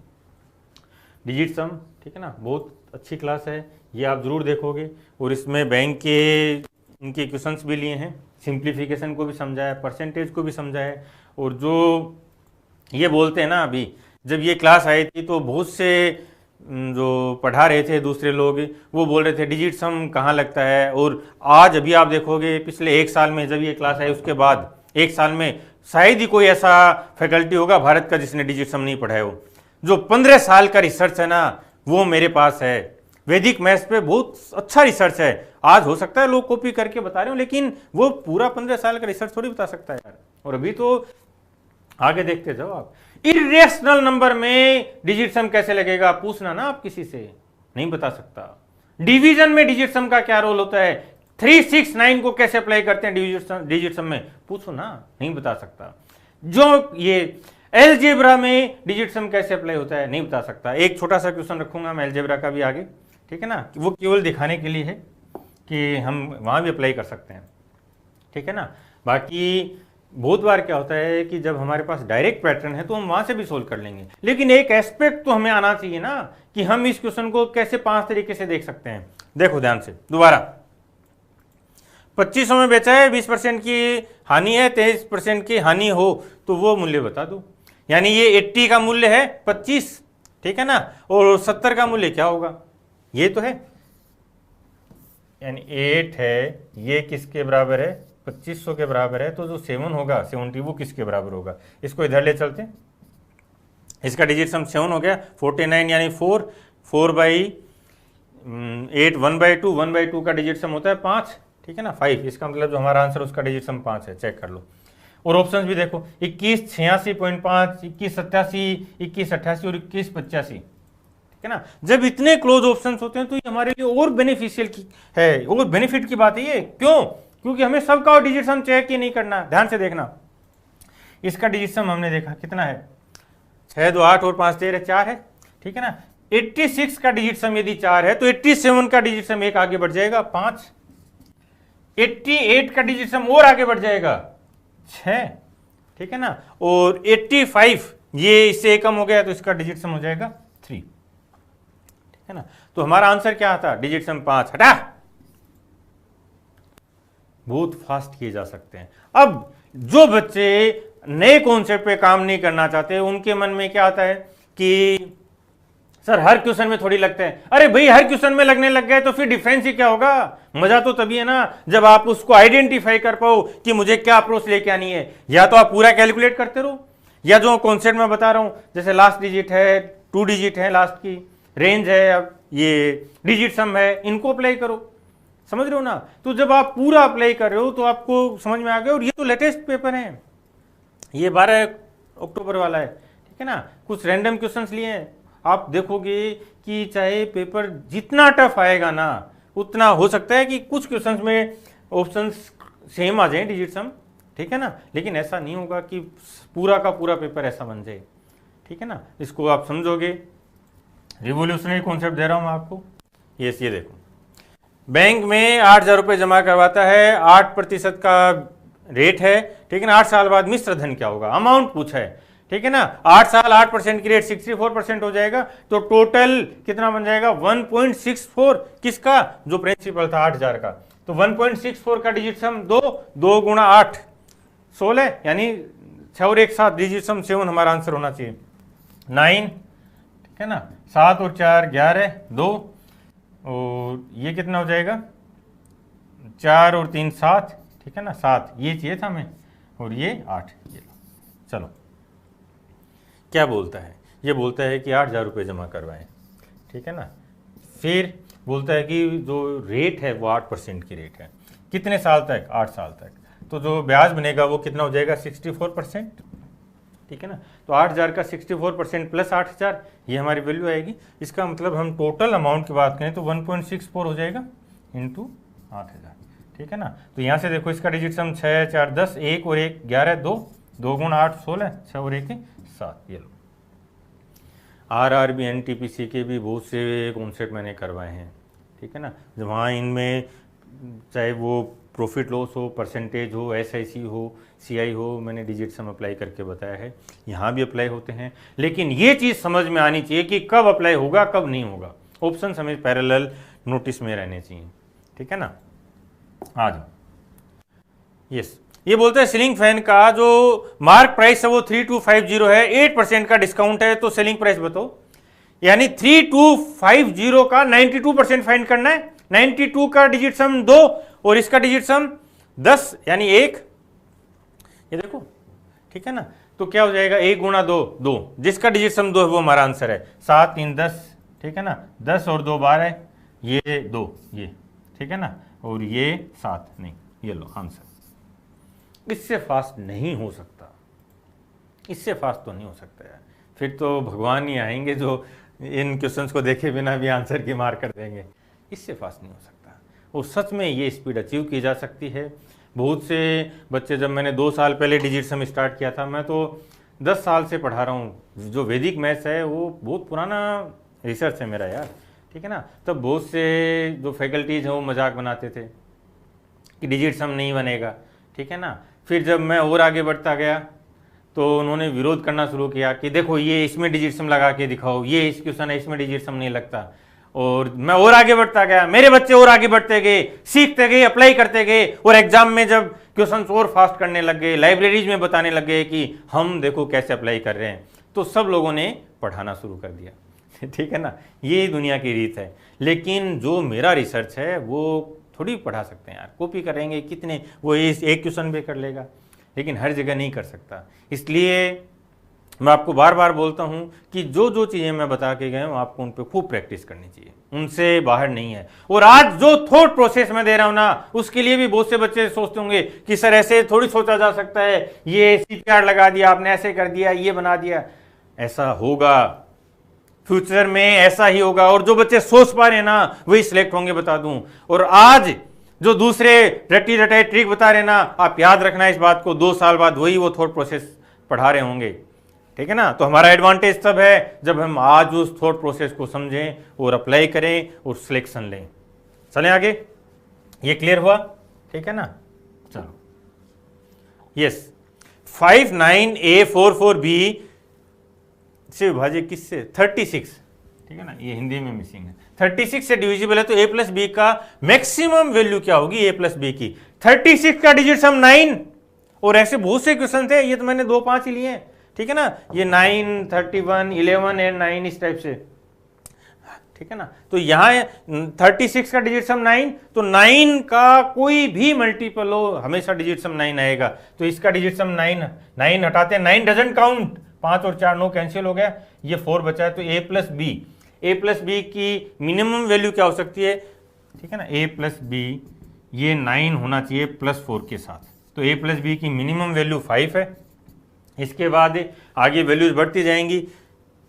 डिजिट सम, ठीक है ना, बहुत अच्छी क्लास है, ये आप जरूर देखोगे। और इसमें बैंक के इनके क्वेश्चंस भी लिए हैं, सिंप्लीफिकेशन को भी समझा है, परसेंटेज को भी समझा है। और जो ये बोलते हैं ना अभी जब ये क्लास आई थी तो बहुत से जो पढ़ा रहे थे दूसरे लोग, वो बोल रहे थे डिजिट सम कहाँ लगता है। और आज अभी आप देखोगे पिछले एक साल में जब ये क्लास आई उसके बाद एक साल में शायद ही कोई ऐसा फैकल्टी होगा भारत का जिसने डिजिट सम नहीं पढ़ा है। वो जो 15 साल का रिसर्च है ना वो मेरे पास है। वैदिक मैथ्स पे बहुत अच्छा रिसर्च है। आज हो सकता है लोग कॉपी करके बता रहे हो, लेकिन वो पूरा 15 साल का रिसर्च थोड़ी बता सकता है यार। और अभी तो आगे देखते जाओ आप। इरेशनल नंबर में डिजिट सम कैसे लगेगा, पूछना ना आप किसी से, नहीं बता सकता। डिवीजन में डिजिट सम का क्या रोल होता है, 369 को कैसे अप्लाई करते हैं डिजिट सम में, पूछो ना, नहीं बता सकता। जो ये एलजेब्रा में डिजिट सम कैसे अप्लाई होता है, नहीं बता सकता। एक छोटा सा क्वेश्चन रखूंगा मैं एलजेब्रा का भी आगे, ठीक है ना, वो केवल दिखाने के लिए है कि हम वहां भी अप्लाई कर सकते हैं, ठीक है ना। बाकी बहुत बार क्या होता है कि जब हमारे पास डायरेक्ट पैटर्न है तो हम वहां से भी सोल्व कर लेंगे, लेकिन एक एस्पेक्ट तो हमें आना चाहिए ना कि हम इस क्वेश्चन को कैसे 5 तरीके से देख सकते हैं। देखो ध्यान से दोबारा, 2500 में बेचा है, 20% की हानि है, 23% की हानि हो तो वो मूल्य बता दो। यानी ये 80 का मूल्य है 25, ठीक है ना, और 70 का मूल्य क्या होगा, ये तो है, यानी 8 है, ये किसके बराबर है, 2500 के बराबर है। तो जो 7 होगा 70 वो किसके बराबर होगा, इसको इधर ले चलते हैं। इसका डिजिट सम 7 हो गया, 49 यानी 4 बाई 8 1/2, 1/2 का डिजिट सम होता है 5, ठीक है ना, 5। इसका मतलब जो हमारा आंसर उसका डिजिट सम 5 है, चेक कर लो। और ऑप्शंस भी देखो, 21 86.5, 21 87, 21 88 और 21 85, ठीक है ना। जब इतने क्लोज ऑप्शंस होते हैं तो ये हमारे लिए और बेनिफिशियल है, और बेनिफिट की बात है ये। क्यों, क्योंकि हमें सबका डिजिट सम चेक ही नहीं करना। ध्यान से देखना, इसका डिजिट सम हमने देखा कितना है, 6 2 8 और 5 13 4 है, ठीक है ना। 86 का डिजिट सम यदि 4 है तो 87 का डिजिट सम एक आगे बढ़ जाएगा 5, 88 का डिजिट सम और आगे बढ़ जाएगा 6, ठीक है ना, और 85 ये इससे कम हो गया तो इसका डिजिट सम हो जाएगा 3, ठीक है ना। तो हमारा आंसर क्या आता, डिजिट सम 5। हटा, बहुत फास्ट किए जा सकते हैं। अब जो बच्चे नए कॉन्सेप्ट पे काम नहीं करना चाहते उनके मन में क्या आता है कि सर हर क्वेश्चन में थोड़ी लगते हैं। अरे भाई हर क्वेश्चन में लगने लग गए तो फिर डिफरेंस ही क्या होगा। मजा तो तभी है ना जब आप उसको आइडेंटिफाई कर पाओ कि मुझे क्या अप्रोच लेके आनी है। या तो आप पूरा कैलकुलेट करते रहो, या जो कॉन्सेप्ट मैं बता रहा हूं जैसे लास्ट डिजिट है, 2 डिजिट है लास्ट की, रेंज है, अब ये डिजिट सम है, इनको अप्लाई करो। समझ रहे हो ना। तो जब आप पूरा अप्लाई कर रहे हो तो आपको समझ में आ गया। और ये तो लेटेस्ट पेपर है, ये 12 अक्टूबर वाला है, ठीक है ना। कुछ रैंडम क्वेश्चंस लिए हैं। आप देखोगे कि चाहे पेपर जितना टफ आएगा ना उतना हो सकता है कि कुछ क्वेश्चंस में ऑप्शंस सेम आ जाए डिजिट सम, ठीक है ना, लेकिन ऐसा नहीं होगा कि पूरा का पूरा पेपर ऐसा बन जाए, ठीक है ना। इसको आप समझोगे। रिवोल्यूशनरी कॉन्सेप्ट दे रहा हूं मैं आपको। ये देखो, बैंक में 8,000 रुपये जमा करवाता है, 8% का रेट है, ठीक है ना। 8 साल बाद मिश्र धन क्या होगा, अमाउंट पूछा है, ठीक है ना। 8 साल 8% की रेट 64% हो जाएगा, तो टोटल कितना बन जाएगा 1.64, किसका, जो प्रिंसिपल था 8,000 का। तो 1.64 का डिजिट सम 2 गुणा 8 16, यानी 6 और 1 7, डिजिट सम 7 हमारा आंसर होना चाहिए। 9, ठीक है ना, 7 और 4 11 2, और ये कितना हो जाएगा 4 और 3 7, ठीक है ना, 7 ये चाहिए था हमें, और ये 8, ये लो। चलो क्या बोलता है, ये बोलता है कि 8,000 रुपये जमा करवाएं, ठीक है ना। फिर बोलता है कि जो रेट है वो 8% की रेट है, कितने साल तक, 8 साल तक। तो जो ब्याज बनेगा वो कितना हो जाएगा 64%, ठीक है ना। तो 8,000 का 64% प्लस 8,000, ये हमारी वैल्यू आएगी। इसका मतलब हम टोटल अमाउंट की बात करें तो 1.64 हो जाएगा इंटू 8,000, ठीक है ना। तो यहाँ से देखो इसका डिजिट सम 6 4 10, 1 और 1 11 2 गुणा 8 16, 6 और 1 7, ये लो। RRB NTPC के भी बहुत से कॉन्सेप्ट मैंने करवाए हैं, ठीक है ना। वहाँ इनमें चाहे वो प्रॉफिट लॉस हो, परसेंटेज हो, SIC हो, CI हो, मैंने डिजिट सम अप्लाई करके बताया है। यहाँ भी अप्लाई होते हैं, लेकिन ये चीज़ समझ में आनी चाहिए कि कब अप्लाई होगा कब नहीं होगा। ऑप्शन हमें पैरेलल नोटिस में रहने चाहिए, ठीक है ना। आ जाओ। यस, ये बोलते हैं सीलिंग फैन का जो मार्क प्राइस है वो 3250 है, 8% का डिस्काउंट है, तो सेलिंग प्राइस बताओ। यानी 3250 का 92% फाइंड करना है। 92 का डिजिट सम 2 और इसका डिजिट सम 10 यानी 1, ये देखो, ठीक है ना। तो क्या हो जाएगा, 1 गुणा 2 2, जिसका डिजिट सम 2 है वो हमारा आंसर है। 7 3 10, ठीक है ना, 10 और 2 12, ये 2, ये ठीक है ना, और ये 7 नहीं, ये लो आंसर। इससे फास्ट नहीं हो सकता, इससे फास्ट तो नहीं हो सकता यार। फिर तो भगवान ही आएंगे जो इन क्वेश्चंस को देखे बिना भी आंसर की मार कर देंगे। इससे फास्ट नहीं हो सकता, और सच में ये स्पीड अचीव की जा सकती है। बहुत से बच्चे, जब मैंने 2 साल पहले डिजिट सम स्टार्ट किया था, मैं तो 10 साल से पढ़ा रहा हूँ। जो वैदिक मैथ्स है वो बहुत पुराना रिसर्च है मेरा यार, ठीक है ना। तब बहुत से जो फैकल्टीज हैं वो मजाक बनाते थे कि डिजिट सम नहीं बनेगा, ठीक है ना। फिर जब मैं और आगे बढ़ता गया तो उन्होंने विरोध करना शुरू किया कि देखो ये इसमें डिजिट सम लगा के दिखाओ, ये इस क्वेश्चन है इसमें डिजिट सम नहीं लगता। और मैं और आगे बढ़ता गया, मेरे बच्चे और आगे बढ़ते गए, सीखते गए, अप्लाई करते गए, और एग्जाम में जब क्वेश्चंस और फास्ट करने लग गए, लाइब्रेरीज में बताने लग गए कि हम देखो कैसे अप्लाई कर रहे हैं, तो सब लोगों ने पढ़ाना शुरू कर दिया। ठीक है ना, ये दुनिया की रीत है। लेकिन जो मेरा रिसर्च है वो थोड़ी पढ़ा सकते हैं यार, कॉपी करेंगे कितने, वो इस एक क्वेश्चन भी कर लेगा, लेकिन हर जगह नहीं कर सकता। इसलिए मैं आपको बार बार बोलता हूं कि जो जो चीज़ें मैं बता के गया हूं आपको उन पे खूब प्रैक्टिस करनी चाहिए, उनसे बाहर नहीं है। और आज जो थॉट प्रोसेस में दे रहा हूं ना, उसके लिए भी बहुत से बच्चे सोचते होंगे कि सर ऐसे थोड़ी सोचा जा सकता है, ये CPR लगा दिया आपने, ऐसे कर दिया, ये बना दिया। ऐसा होगा, फ्यूचर में ऐसा ही होगा। और जो बच्चे सोच पा रहे हैं ना वही सिलेक्ट होंगे, बता दूं। और आज जो दूसरे रटी रटाई ट्रिक बता रहे हैं ना, आप याद रखना इस बात को, 2 साल बाद वही वो थॉट प्रोसेस पढ़ा रहे होंगे, ठीक है ना। तो हमारा एडवांटेज तब है जब हम आज उस थॉट प्रोसेस को समझें और अप्लाई करें और सिलेक्शन लें। चलें आगे, ये क्लियर हुआ, ठीक है ना। चलो, यस, 59A44B से विभाजित किससे, 36, ठीक है ना, ये हिंदी में मिसिंग है। 36 से डिविजिबल है, तो A प्लस बी का मैक्सिमम वैल्यू क्या होगी, A प्लस बी की। 36 का डिजिट सम 9, और ऐसे बहुत से क्वेश्चन थे, ये तो मैंने 2-5 ही लिए हैं, ठीक है ना। ये 9, 31, 11 एंड 9 इस टाइप से, ठीक है ना। तो यहाँ 36 का डिजिट सम 9, तो 9 का कोई भी मल्टीपल हो हमेशा डिजिट सम 9 आएगा। तो इसका डिजिट सम 9, 9 हटाते हैं, 9 डजंट काउंट, 5 और 4 9 कैंसिल हो गया, ये 4 बचा है। तो A प्लस बी की मिनिमम वैल्यू क्या हो सकती है, ठीक है ना। A प्लस बी ये 9 होना चाहिए +4 के साथ, तो A प्लस बी की मिनिमम वैल्यू 5 है। इसके बाद आगे वैल्यूज बढ़ती जाएंगी,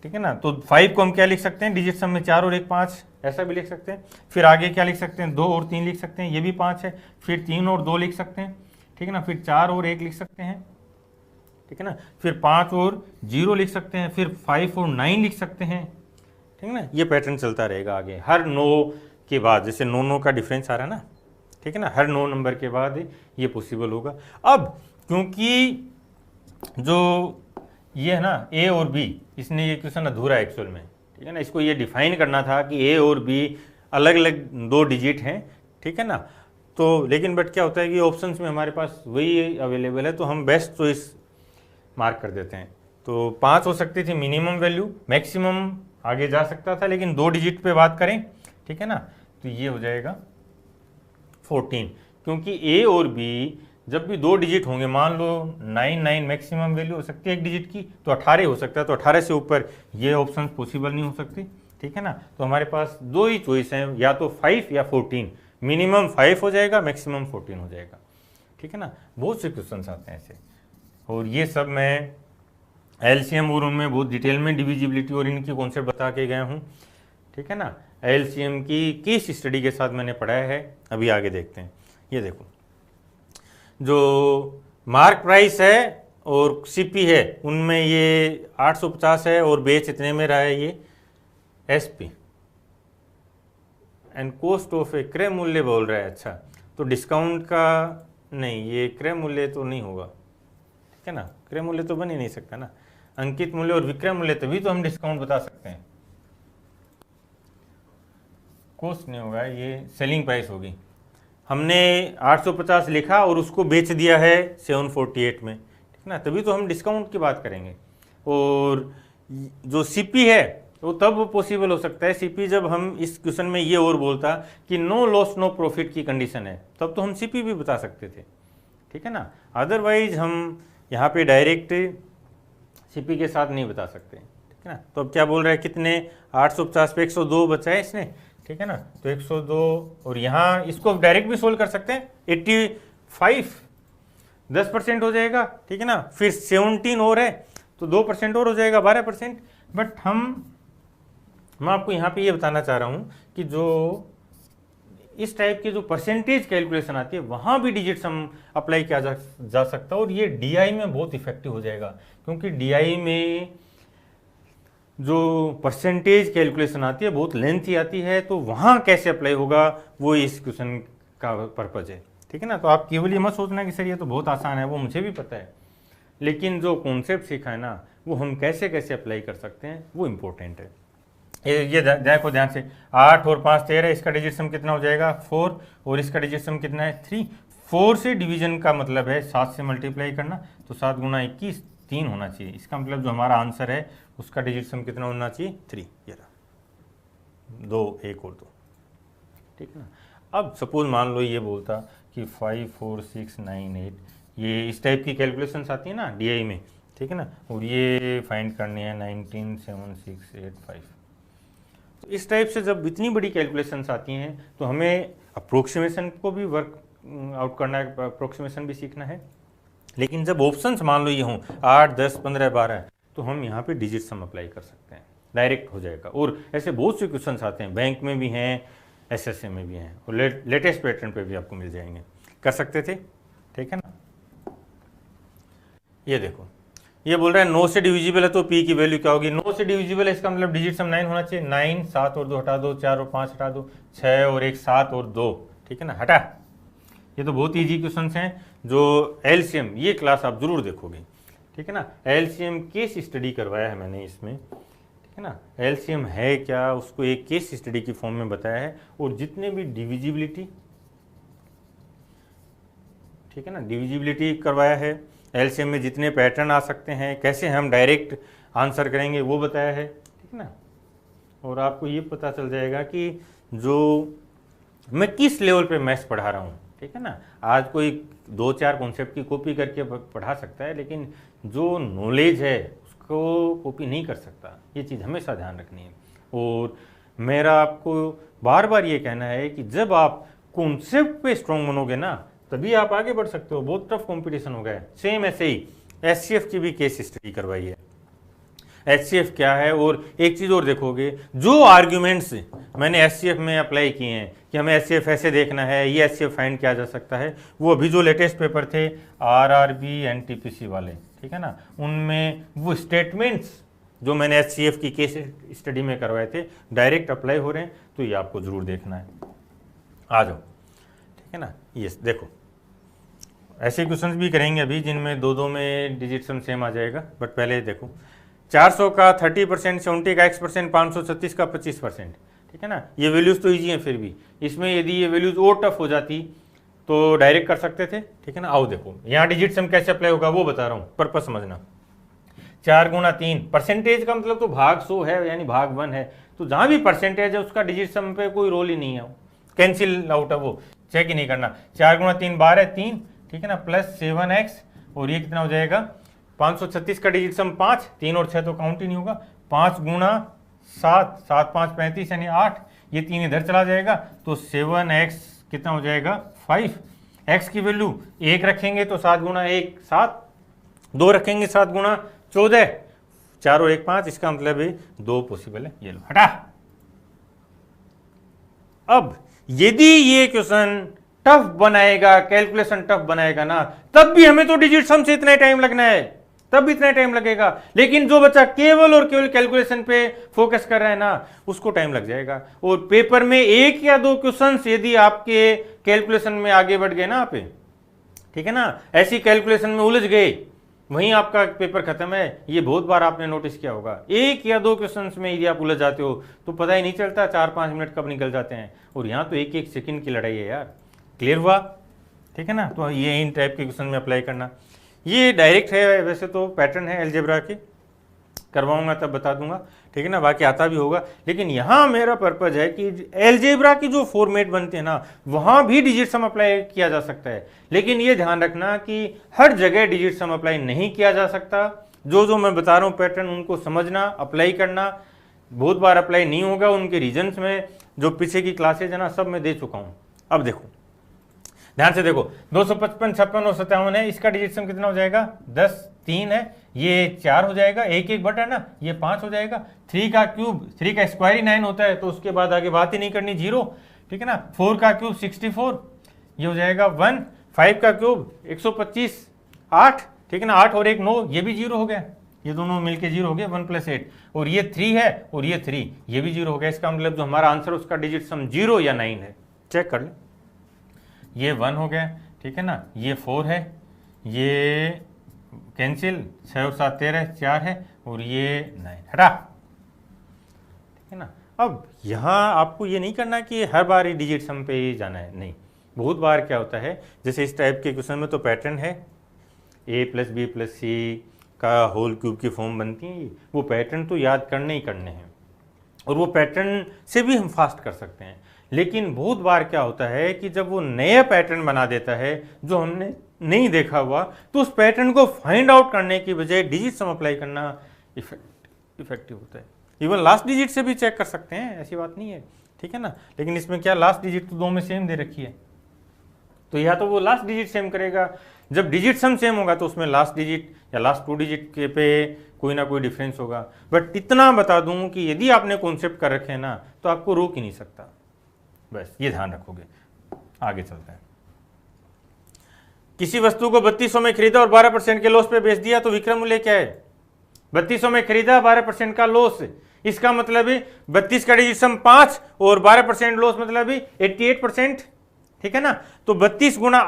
ठीक है ना। तो 5 को हम क्या लिख सकते हैं, डिजिट सम में 4 और 1 5, ऐसा भी लिख सकते हैं। फिर आगे क्या लिख सकते हैं, 2 और 3 लिख सकते हैं, ये भी 5 है। फिर 3 और 2 लिख सकते हैं, ठीक है ना। फिर 4 और 1 लिख सकते हैं, ठीक है ना। फिर 5 और 0 लिख सकते हैं, फिर 5 और 9 लिख सकते हैं, ठीक है ना। ये पैटर्न चलता रहेगा आगे, हर 9 के बाद, जैसे 9 का डिफरेंस आ रहा है ना, ठीक है ना, हर 9 नंबर के बाद ये पॉसिबल होगा। अब क्योंकि जो ये है ना A और B, इसने ये क्वेश्चन अधूरा है एक्चुअल में, ठीक है ना। इसको ये डिफाइन करना था कि A और B अलग अलग 2 डिजिट हैं, ठीक है ना। तो लेकिन बट क्या होता है कि ऑप्शंस में हमारे पास वही अवेलेबल है, तो हम बेस्ट चॉइस मार्क कर देते हैं। तो 5 हो सकती थी मिनिमम वैल्यू, मैक्सिमम आगे जा सकता था, लेकिन 2 डिजिट पे बात करें, ठीक है ना, तो ये हो जाएगा 14। क्योंकि A और B जब भी 2 डिजिट होंगे, मान लो 9 मैक्सिमम वैल्यू हो सकती है एक डिजिट की, तो 18 हो सकता है। तो 18 से ऊपर ये ऑप्शन पॉसिबल नहीं हो सकती, ठीक है ना। तो हमारे पास 2 ही चॉइस हैं, या तो 5 या 14। मिनिमम 5 हो जाएगा, मैक्सिमम 14 हो जाएगा, ठीक है ना। बहुत से क्वेश्चन आते हैं ऐसे, और ये सब मैं LCM और उनमें बहुत डिटेल में डिविजिबिलिटी और इनकी कॉन्सेप्ट बता के गया हूँ, ठीक है ना। LCM की केस स्टडी के साथ मैंने पढ़ाया है। अभी आगे देखते हैं, ये देखो, जो मार्क प्राइस है और CP है, उनमें ये 850 है और बेच इतने में रहा है ये SP, एंड कॉस्ट ऑफ ए क्रय मूल्य बोल रहा है। अच्छा, तो डिस्काउंट का नहीं, ये क्रय मूल्य तो नहीं होगा, ठीक है ना, क्रय मूल्य तो बन ही नहीं सकता ना। अंकित मूल्य और विक्रय मूल्य तभी तो हम डिस्काउंट बता सकते हैं, कॉस्ट नहीं होगा, ये सेलिंग प्राइस होगी। हमने 850 लिखा और उसको बेच दिया है 748 में, ठीक ना, तभी तो हम डिस्काउंट की बात करेंगे। और जो सीपी है वो तब पॉसिबल हो सकता है, सीपी जब हम इस क्वेश्चन में ये और बोलता कि नो लॉस नो प्रॉफिट की कंडीशन है, तब तो हम सीपी भी बता सकते थे, ठीक है ना। अदरवाइज हम यहाँ पे डायरेक्ट सीपी के साथ नहीं बता सकते, ठीक है ना। तो अब क्या बोल रहा है, कितने 850 पे 102 बचा है इसने, ठीक है ना, तो 102 और यहाँ इसको डायरेक्ट भी सोल्व कर सकते हैं, 85 10% हो जाएगा, ठीक है ना, फिर 17 और है तो 2% और हो जाएगा 12%। बट मैं आपको यहाँ पे ये बताना चाह रहा हूँ कि जो इस टाइप की जो परसेंटेज कैलकुलेशन आती है वहाँ भी डिजिट सम अप्लाई किया जा सकता है, और ये डीआई में बहुत इफेक्टिव हो जाएगा, क्योंकि डीआई में जो परसेंटेज कैलकुलेशन आती है बहुत लेंथी आती है, तो वहाँ कैसे अप्लाई होगा वो इस क्वेश्चन का पर्पज है, ठीक है ना। तो आप केवल ये मत सोचना कि सर ये तो बहुत आसान है, वो मुझे भी पता है, लेकिन जो कॉन्सेप्ट सीखा है ना वो हम कैसे कैसे अप्लाई कर सकते हैं वो इम्पोर्टेंट है। ये देखो ध्यान से, 8 और 5 13, इसका डिजिट सम कितना हो जाएगा 4, और इसका डिजिट सम कितना है 3। 4 से डिवीजन का मतलब है 7 से मल्टीप्लाई करना, तो 7 गुना 21 3 होना चाहिए, इसका मतलब जो हमारा आंसर है उसका डिजिट सम कितना होना चाहिए 3, ये रहा 2 1 और 2, ठीक है ना। अब सपोज मान लो ये बोलता कि 5 4 6 9 8, ये इस टाइप की कैलकुलेशंस आती है ना डीआई में, ठीक है ना, और ये फाइंड करनी है 19 7 6 8 5। तो इस टाइप से जब इतनी बड़ी कैलकुलेशंस आती हैं तो हमें अप्रोक्सीमेशन को भी वर्क आउट करना है, अप्रोक्सीमेशन भी सीखना है। लेकिन जब ऑप्शंस मान लो ये हों 8 10 15 12, तो हम यहाँ पे डिजिट सम अप्लाई कर सकते हैं, डायरेक्ट हो जाएगा। और ऐसे बहुत से क्वेश्चंस आते हैं, बैंक में भी हैं, एसएसए में भी हैं, और लेटेस्ट पैटर्न पे भी आपको मिल जाएंगे, कर सकते थे, ठीक है ना। ये देखो, ये बोल रहा है 9 से डिविजिबल है तो पी की वैल्यू क्या होगी। 9 से डिविजिबल है इसका मतलब डिजिट सम 9 होना चाहिए, 9 7 और 2 हटा दो, 4 और 5 हटा दो, 6 और 1 7 और 2, ठीक है ना, हटा। ये तो बहुत ईजी क्वेश्चन हैं जो एलसीएम, ये क्लास आप जरूर देखोगे, ठीक है ना। एलसीएम केस स्टडी करवाया है मैंने इसमें, ठीक है ना, एलसीएम है क्या उसको एक केस स्टडी की फॉर्म में बताया है, और जितने भी डिविजिबिलिटी, ठीक है ना, डिविजिबिलिटी करवाया है, एलसीएम में जितने पैटर्न आ सकते हैं, कैसे हम डायरेक्ट आंसर करेंगे वो बताया है, ठीक है ना। और आपको ये पता चल जाएगा कि जो मैं किस लेवल पे मैथ्स पढ़ा रहा हूँ, ठीक है ना। आज कोई 2-4 कॉन्सेप्ट की कॉपी करके पढ़ा सकता है, लेकिन जो नॉलेज है उसको कॉपी नहीं कर सकता, ये चीज़ हमेशा ध्यान रखनी है। और मेरा आपको बार बार ये कहना है कि जब आप कॉन्सेप्ट पे स्ट्रॉन्ग बनोगे ना तभी आप आगे बढ़ सकते हो। बहुत टफ कंपटीशन हो गया है। सेम ऐसे ही एचसीएफ की भी केस स्टडी करवाई है, एचसीएफ क्या है। और एक चीज़ और देखोगे, जो आर्ग्यूमेंट्स मैंने एचसीएफ में अप्लाई किए हैं कि हमें एचसीएफ ऐसे देखना है, ये एचसीएफ फाइंड किया जा सकता है, वो अभी जो लेटेस्ट पेपर थे आरआरबी एनटीपीसी वाले, ठीक है ना, उनमें वो स्टेटमेंट्स जो मैंने एचसीएफ की केस स्टडी में करवाए थे डायरेक्ट अप्लाई हो रहे हैं, तो ये आपको जरूर देखना है। आ जाओ, ठीक है ना। ये देखो, ऐसे क्वेश्चंस भी करेंगे अभी जिनमें 2-2 में डिजिट सम सेम आ जाएगा। बट पहले देखो, 400 का 30%, 70 का x%, 536 का 25%, ठीक है ना। ये वैल्यूज तो ईजी हैं, फिर भी इसमें यदि ये वैल्यूज और टफ हो जाती तो डायरेक्ट कर सकते थे, ठीक है ना। आओ देखो, यहाँ डिजिट सम कैसे अप्लाई होगा वो बता रहा हूँ, पर्पज समझना। 4 गुना 3, परसेंटेज का मतलब तो भाग 100 है, यानी भाग 1 है, तो जहाँ भी परसेंटेज है उसका डिजिट सम पे कोई रोल ही नहीं है, कैंसिल आउट है, वो चेक ही नहीं करना। 4 गुना 3 12 3, ठीक है ना, प्लस 7x, और ये कितना हो जाएगा 536 का डिजिट सम 5, 3 और 6 तो काउंट ही नहीं होगा। 5 गुना 7, 7 5 35 यानी 8, ये 3 इधर चला जाएगा, तो 7x कितना हो जाएगा 5। x की वैल्यू 1 रखेंगे तो 7 गुना 1 7, 2 रखेंगे 7 गुना 14, 4 और 1 5, इसका मतलब है 2 पॉसिबल है। ये लो, हटा। अब यदि ये क्वेश्चन टफ बनाएगा, कैलकुलेशन टफ बनाएगा ना, तब भी हमें तो डिजिट सम से इतना टाइम लगना है, तब भी इतना टाइम लगेगा। लेकिन जो बच्चा केवल और केवल कैलकुलेशन पे फोकस कर रहा है ना, उसको टाइम लग जाएगा। और पेपर में 1 या 2 क्वेश्चंस यदि आपके कैलकुलेशन में आगे बढ़ गए ना आप, ठीक है ना, ऐसी कैलकुलेशन में उलझ गए, वहीं आपका पेपर खत्म है। ये बहुत बार आपने नोटिस किया होगा, 1 या 2 क्वेश्चंस में यदि आप उलझ जाते हो तो पता ही नहीं चलता 4-5 मिनट कब निकल जाते हैं। और यहाँ तो 1-1 सेकंड की लड़ाई है यार, क्लियर हुआ? ठीक है ना। तो ये इन टाइप के क्वेश्चन में अप्लाई करना, ये डायरेक्ट है, वैसे तो पैटर्न है अलजेब्रा के, करवाऊंगा तब बता दूंगा, ठीक है ना, बाकी आता भी होगा। लेकिन यहाँ मेरा पर्पज है कि अलजेब्रा की जो फॉर्मेट बनते हैं ना, वहाँ भी डिजिट सम अप्लाई किया जा सकता है, लेकिन ये ध्यान रखना कि हर जगह डिजिट सम अप्लाई नहीं किया जा सकता। जो मैं बता रहा हूँ पैटर्न, उनको समझना, अप्लाई करना। बहुत बार अप्लाई नहीं होगा, उनके रीजन्स में जो पीछे की क्लासेज है ना, सब मैं दे चुका हूँ। अब देखो ध्यान से देखो, 255, 56 और 57 है, इसका डिजिट सम कितना हो जाएगा? 10, 3 है, ये 4 हो जाएगा, एक एक बटा ना, ये 5 हो जाएगा। 3 का क्यूब, 3 का स्क्वायर ही 9 होता है, तो उसके बाद आगे बात ही नहीं करनी, 0, ठीक है ना। 4 का क्यूब 64, ये हो जाएगा 1। 5 का क्यूब 125, 8, ठीक है ना, 8 और 1 9, ये भी 0 हो गया, ये दोनों मिलके 0 हो गए, 1 + 8, और ये 3 है और ये 3, ये भी 0 हो गया। इसका मतलब जो हमारा आंसर उसका डिजिट सम 0 या 9 है, चेक कर ले। ये 1 हो गया, ठीक है ना, ये 4 है, ये कैंसिल, 6 और 7 13, 4 है, और ये 9, हटा, ठीक है ना। अब यहाँ आपको ये नहीं करना कि हर बार ही डिजिट सम पे ही जाना है, नहीं। बहुत बार क्या होता है, जैसे इस टाइप के क्वेश्चन में तो पैटर्न है, a + b + c का होल क्यूब की फॉर्म बनती है, वो पैटर्न तो याद करने ही करने हैं, और वो पैटर्न से भी हम फास्ट कर सकते हैं। लेकिन बहुत बार क्या होता है कि जब वो नया पैटर्न बना देता है जो हमने नहीं देखा हुआ, तो उस पैटर्न को फाइंड आउट करने की बजाय डिजिट सम अप्लाई करना इफेक्टिव होता है। इवन लास्ट डिजिट से भी चेक कर सकते हैं, ऐसी बात नहीं है, ठीक है ना। लेकिन इसमें क्या, लास्ट डिजिट तो 2 में सेम दे रखी है, तो या तो वो लास्ट डिजिट सेम करेगा, जब डिजिट सम सेम होगा तो उसमें लास्ट डिजिट या लास्ट 2 डिजिट के पे कोई ना कोई डिफरेंस होगा। बट इतना बता दूं कि यदि आपने कॉन्सेप्ट कर रखे हैं ना, तो आपको रोक ही नहीं सकता, बस ये ध्यान रखोगे। आगे चलते हैं। किसी वस्तु को 3200 में खरीदा और 12% के लॉस पे बेच दिया, तो विक्रय मूल्य क्या है? 3200 में खरीदा, 12% का लॉस, इसका मतलब है 32 का डिजिट सम 5 और 12% लॉस मतलब 88%, ठीक है ना। तो 32 गुणा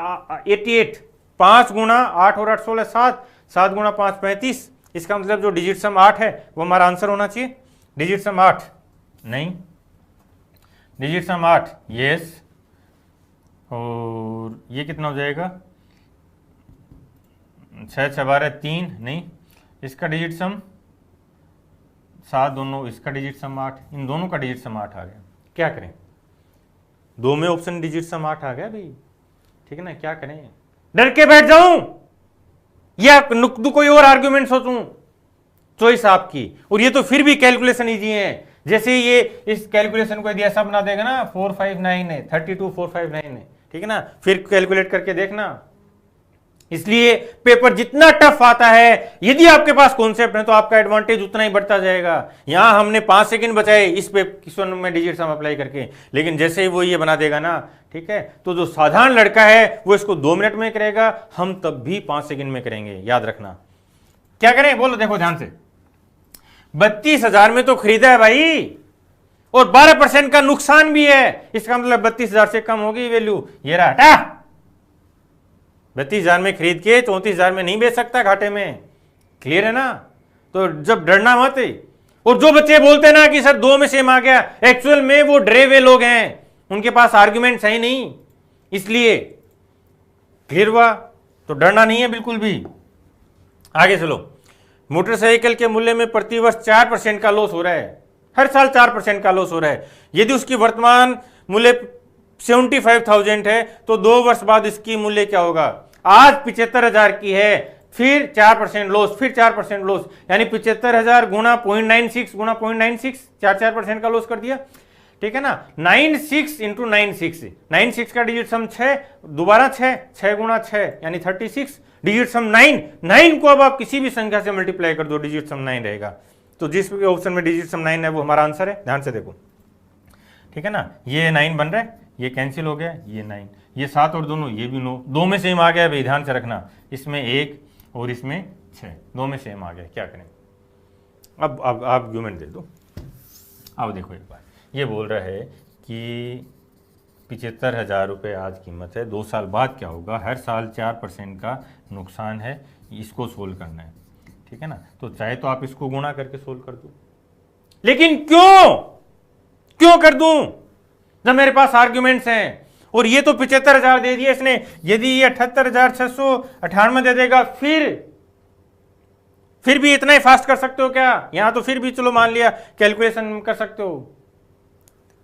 88, 5 गुणा 8 और 8 16, 7, 7 गुणा 5 35, इसका मतलब जो डिजिट सम 8 है वो हमारा आंसर होना चाहिए। डिजिट सम 8 नहीं, डिजिट सम 8 यस, और ये कितना हो जाएगा? 6 6 12 3 नहीं, इसका डिजिट सम 7 दोनों, इसका डिजिट सम 8, इन दोनों का डिजिट सम 8 आ गया। क्या करें? 2 में ऑप्शन डिजिट सम 8 आ गया भाई, ठीक है ना। क्या करें? डर के बैठ जाऊं या कोई और आर्ग्यूमेंट सोचूं? चॉइस आपकी। और ये तो फिर भी कैलकुलेशन इजी है, जैसे ये इस कैलकुलेशन को यदि ऐसा बना देगा ना, 459 है, 32 459 है, ठीक है ना, फिर कैलकुलेट करके देखना। इसलिए पेपर जितना टफ आता है, यदि आपके पास कॉन्सेप्ट है तो आपका एडवांटेज उतना ही बढ़ता जाएगा। यहां हमने 5 सेकंड बचाए इस पे क्वेश्चन में डिजिट सम अप्लाई करके, लेकिन जैसे ही वो ये बना देगा ना, ठीक है, तो जो साधारण लड़का है वो इसको 2 मिनट में करेगा, हम तब भी 5 सेकंड में करेंगे, याद रखना। क्या करें बोलो, देखो ध्यान से, 32,000 में तो खरीदा है भाई, और 12% का नुकसान भी है, इसका मतलब 32,000 से कम होगी वैल्यू, ये रहा, हटा। 32,000 में खरीद के 34,000 में नहीं बेच सकता घाटे में, क्लियर है ना। तो जब डरना मत। और जो बच्चे बोलते हैं ना कि सर 2 में सेम आ गया, एक्चुअल में वो डरे हुए लोग हैं, उनके पास आर्गुमेंट है ही नहीं, इसलिए। क्लियर हुआ? तो डरना नहीं है बिल्कुल भी। आगे चलो। मोटरसाइकिल के मूल्य में प्रतिवर्ष 4% का लॉस हो रहा है, हर साल 4% का लॉस हो रहा है। यदि उसकी वर्तमान मूल्य 75,000 है, तो 2 वर्ष बाद इसकी मूल्य क्या होगा? आज 75,000 की है, फिर 4% लॉस, फिर 4% लॉस, यानी 75,000 गुणा 0.96 गुणा 0.96, 4% का लॉस कर दिया, ठीक है ना। 96 इंटू 96 का डिजिट सम 6, दोबारा 6 गुणा 6 यानी 36, डिजिट सम 9 को अब आप किसी भी संख्या से मल्टीप्लाई कर दो, डिजिट सम 9 रहेगा। तो जिस ऑप्शन में डिजिट सम 9 है वो हमारा आंसर है। ध्यान से देखो, ठीक है ना, ये 9 बन रहा है, ये कैंसिल हो गया, ये 9, ये 7 और दोनों, ये भी 9, 2 में सेम आ गया भाई, ध्यान से रखना, इसमें 1 और इसमें 6, 2 में सेम आ गया। क्या करें? अब आप आर्गुमेंट दे दो। अब देखो एक बार, ये बोल रहा है कि 75,000 रुपये आज कीमत है, 2 साल बाद क्या होगा? हर साल 4% का नुकसान है, इसको सोल्व करना है, ठीक है ना। तो चाहे तो आप इसको गुणा करके सोल्व कर दो, लेकिन क्यों कर दूं जब मेरे पास आर्ग्यूमेंट्स हैं? और ये तो 75,000 दे दिया इसने। यदि ये 78,698 दे देगा फिर भी इतना ही फास्ट कर सकते हो क्या? यहां तो फिर भी चलो मान लिया कैलकुलेशन कर सकते हो।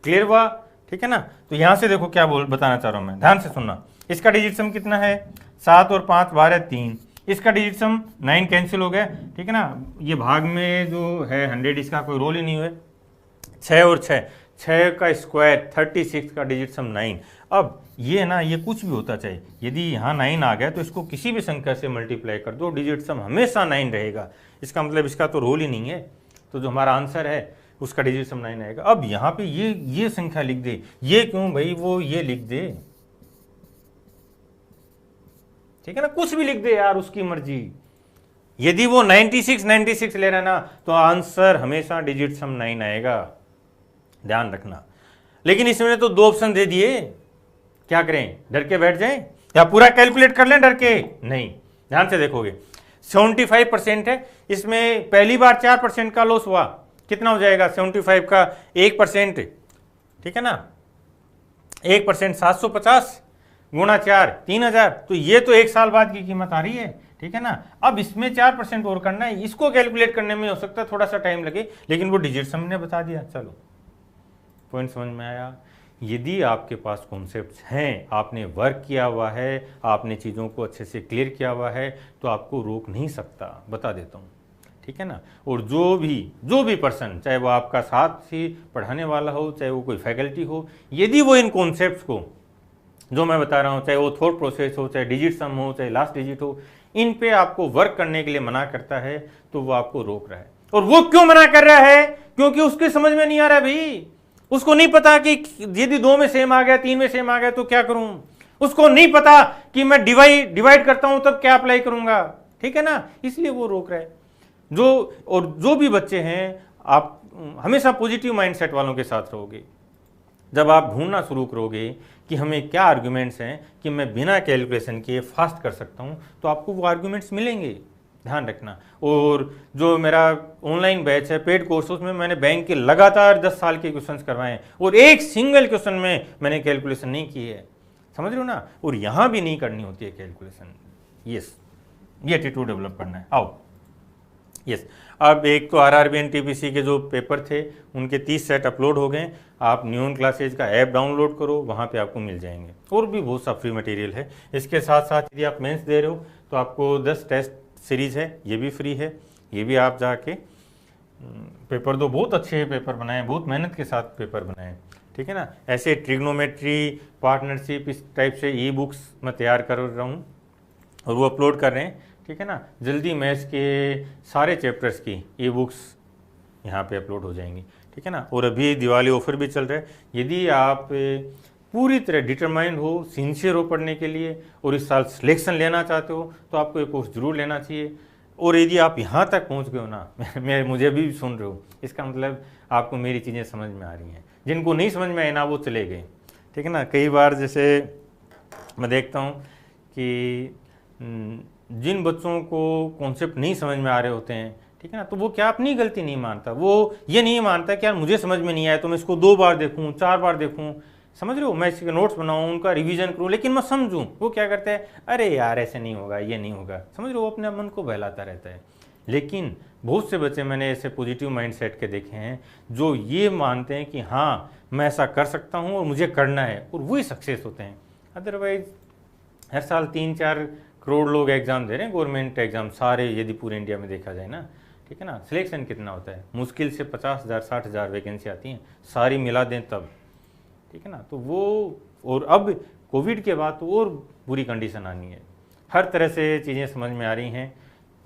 क्लियर हुआ? ठीक है ना। तो यहां से देखो क्या बताना चाह रहा हूं मैं, ध्यान से सुनना। इसका डिजिट सम कितना है? 7 और 5 12 3। इसका डिजिट सम 9 कैंसिल हो गया, ठीक है ना। ये भाग में जो है 100 इसका कोई रोल ही नहीं हुआ। 6 और 6 का स्क्वायर 36 का डिजिट सम 9। अब ये ना, ये कुछ भी होता चाहे, यदि यहाँ 9 आ गया तो इसको किसी भी संख्या से मल्टीप्लाई कर दो, डिजिट सम हमेशा 9 रहेगा। इसका मतलब इसका तो रोल ही नहीं है। तो जो हमारा आंसर है उसका डिजिट सम 9 आएगा। अब यहाँ पे ये संख्या लिख दे, ये क्यों भाई, वो ये लिख दे, ठीक है ना, कुछ भी लिख दे यार, उसकी मर्जी। यदि वो 96 ले रहा है ना, तो आंसर हमेशा डिजिट सम 9 आएगा, ध्यान रखना। लेकिन इसमें तो 2 ऑप्शन दे दिए, क्या करें, डर के बैठ जाएं या पूरा कैलकुलेट कर लें डर के? नहीं, ध्यान से देखोगे 75% है, इसमें पहली बार 4% का लॉस हुआ, कितना हो जाएगा 75 का 1%, ठीक है ना, 1% 750 गुणा 4 3000। तो ये तो 1 साल बाद की कीमत आ रही है, ठीक है ना। अब इसमें 4% और करना है, इसको कैलकुलेट करने में हो सकता है थोड़ा सा टाइम लगे, लेकिन वो डिजिट सम ने बता दिया। चलो पॉइंट समझ में आया। यदि आपके पास कॉन्सेप्ट्स हैं, आपने वर्क किया हुआ है, आपने चीज़ों को अच्छे से क्लियर किया हुआ है, तो आपको रोक नहीं सकता, बता देता हूँ, ठीक है ना। और जो भी पर्सन, चाहे वो आपका साथ ही पढ़ाने वाला हो, चाहे वो कोई फैकल्टी हो, यदि वो इन कॉन्सेप्ट्स को जो मैं बता रहा हूँ, चाहे वो थॉट प्रोसेस हो, चाहे डिजिट सम हो, चाहे लास्ट डिजिट हो, इन पे आपको वर्क करने के लिए मना करता है, तो वो आपको रोक रहा है। और वो क्यों मना कर रहा है? क्योंकि उसके समझ में नहीं आ रहा भाई, उसको नहीं पता कि यदि 2 में सेम आ गया, 3 में सेम आ गया तो क्या करूं। उसको नहीं पता कि मैं डिवाइड करता हूं तब क्या अप्लाई करूंगा, ठीक है ना, इसलिए वो रोक रहा है। जो भी बच्चे हैं, आप हमेशा पॉजिटिव माइंडसेट वालों के साथ रहोगे। जब आप ढूंढना शुरू करोगे कि हमें क्या आर्गुमेंट्स हैं कि मैं बिना कैलकुलेशन किए फास्ट कर सकता हूं, तो आपको वो आर्गुमेंट्स मिलेंगे, ध्यान रखना। और जो मेरा ऑनलाइन बैच है, पेड कोर्स, उसमें मैंने बैंक के लगातार 10 साल के क्वेश्चंस करवाए हैं, और एक सिंगल क्वेश्चन में मैंने कैलकुलेशन नहीं की है, समझ रहे हो ना। और यहाँ भी नहीं करनी होती है कैलकुलेशन। यस, ये एटीट्यूड डेवलप करना है। आओ, यस। अब एक तो RRB NTPC के जो पेपर थे उनके 30 सेट अपलोड हो गए। आप न्यून क्लासेज का ऐप डाउनलोड करो, वहाँ पे आपको मिल जाएंगे, और भी बहुत सा फ्री मटेरियल है। इसके साथ साथ यदि आप मेंस दे रहे हो तो आपको 10 टेस्ट सीरीज़ है, ये भी फ्री है, ये भी आप जाके पेपर दो। बहुत अच्छे पेपर बनाए, बहुत मेहनत के साथ पेपर बनाए, ठीक है ना। ऐसे ट्रिग्नोमेट्री, पार्टनरशिप, इस टाइप से ई बुक्स मैं तैयार कर रहा हूँ और वो अपलोड कर रहे हैं, ठीक है ना। जल्दी मैथ्स के सारे चैप्टर्स की ई बुक्स यहाँ पे अपलोड हो जाएंगी, ठीक है ना। और अभी दिवाली ऑफर भी चल रहा है। यदि आप पूरी तरह डिटरमाइंड हो, सिंसियर हो पढ़ने के लिए, और इस साल सिलेक्शन लेना चाहते हो, तो आपको ये कोर्स जरूर लेना चाहिए। और यदि आप यहाँ तक पहुँच गए हो ना, मुझे भी सुन रहे हो, इसका मतलब आपको मेरी चीज़ें समझ में आ रही हैं। जिनको नहीं समझ में आए ना, वो चले गए, ठीक है ना। कई बार जैसे मैं देखता हूँ कि जिन बच्चों को कॉन्सेप्ट नहीं समझ में आ रहे होते हैं, ठीक है ना, तो वो क्या अपनी गलती नहीं मानता, वो ये नहीं मानता कि यार मुझे समझ में नहीं आया तो मैं इसको 2 बार देखूँ, 4 बार देखूँ, समझ रहे हो, मैं इसके नोट्स बनाऊँ, उनका रिवीजन करूँ, लेकिन मैं समझूँ। वो क्या करता है, अरे यार ऐसे नहीं होगा, ये नहीं होगा, समझ रहे हो, वो अपने मन को बहलाता रहता है। लेकिन बहुत से बच्चे मैंने ऐसे पॉजिटिव माइंडसेट के देखे हैं जो ये मानते हैं कि हाँ मैं ऐसा कर सकता हूँ और मुझे करना है, और वही सक्सेस होते हैं। अदरवाइज हर साल 3-4 करोड़ लोग एग्ज़ाम दे रहे हैं, गवर्नमेंट एग्ज़ाम सारे, यदि पूरे इंडिया में देखा जाए ना, ठीक है ना। सिलेक्शन कितना होता है, मुश्किल से 50,000 60,000 वैकेंसी आती हैं, सारी मिला दें तब, ठीक है ना। तो वो, और अब कोविड के बाद तो और बुरी कंडीशन आनी है। हर तरह से चीज़ें समझ में आ रही हैं,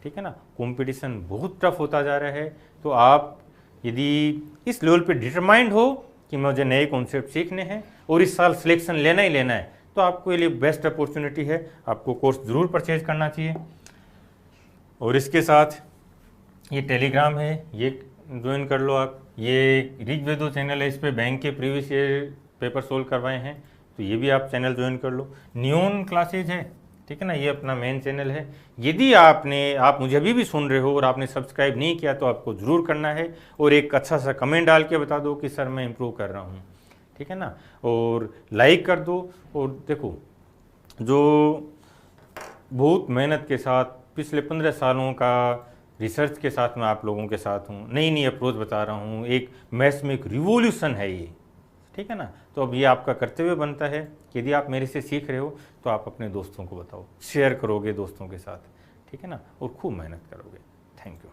ठीक है ना। कंपटीशन बहुत टफ होता जा रहा है। तो आप यदि इस लेवल पे डिटरमाइंड हो कि मुझे नए कॉन्सेप्ट सीखने हैं और इस साल सिलेक्शन लेना ही लेना है, तो आपको ये लिए बेस्ट अपॉर्चुनिटी है, आपको कोर्स ज़रूर परचेज करना चाहिए। और इसके साथ ये टेलीग्राम है, ये ज्वाइन कर लो आप। ये ऋग्वेदो चैनल है, इस पर बैंक के प्रीवियस ईयर पेपर सोल्व करवाए हैं, तो ये भी आप चैनल ज्वाइन कर लो। न्यून क्लासेज है, ठीक है ना, ये अपना मेन चैनल है। यदि आप मुझे अभी भी सुन रहे हो और आपने सब्सक्राइब नहीं किया तो आपको ज़रूर करना है, और एक अच्छा सा कमेंट डाल के बता दो कि सर मैं इम्प्रूव कर रहा हूँ, ठीक है ना, और लाइक कर दो। और देखो, जो बहुत मेहनत के साथ पिछले 15 सालों का रिसर्च के साथ मैं आप लोगों के साथ हूँ, नई नई अप्रोच बता रहा हूँ, एक मैथ्स में एक रिवॉल्यूशन है ये, ठीक है ना। तो अब ये आपका कर्तव्य बनता है कि यदि आप मेरे से सीख रहे हो तो आप अपने दोस्तों को बताओ, शेयर करोगे दोस्तों के साथ, ठीक है ना, और खूब मेहनत करोगे। Thank you.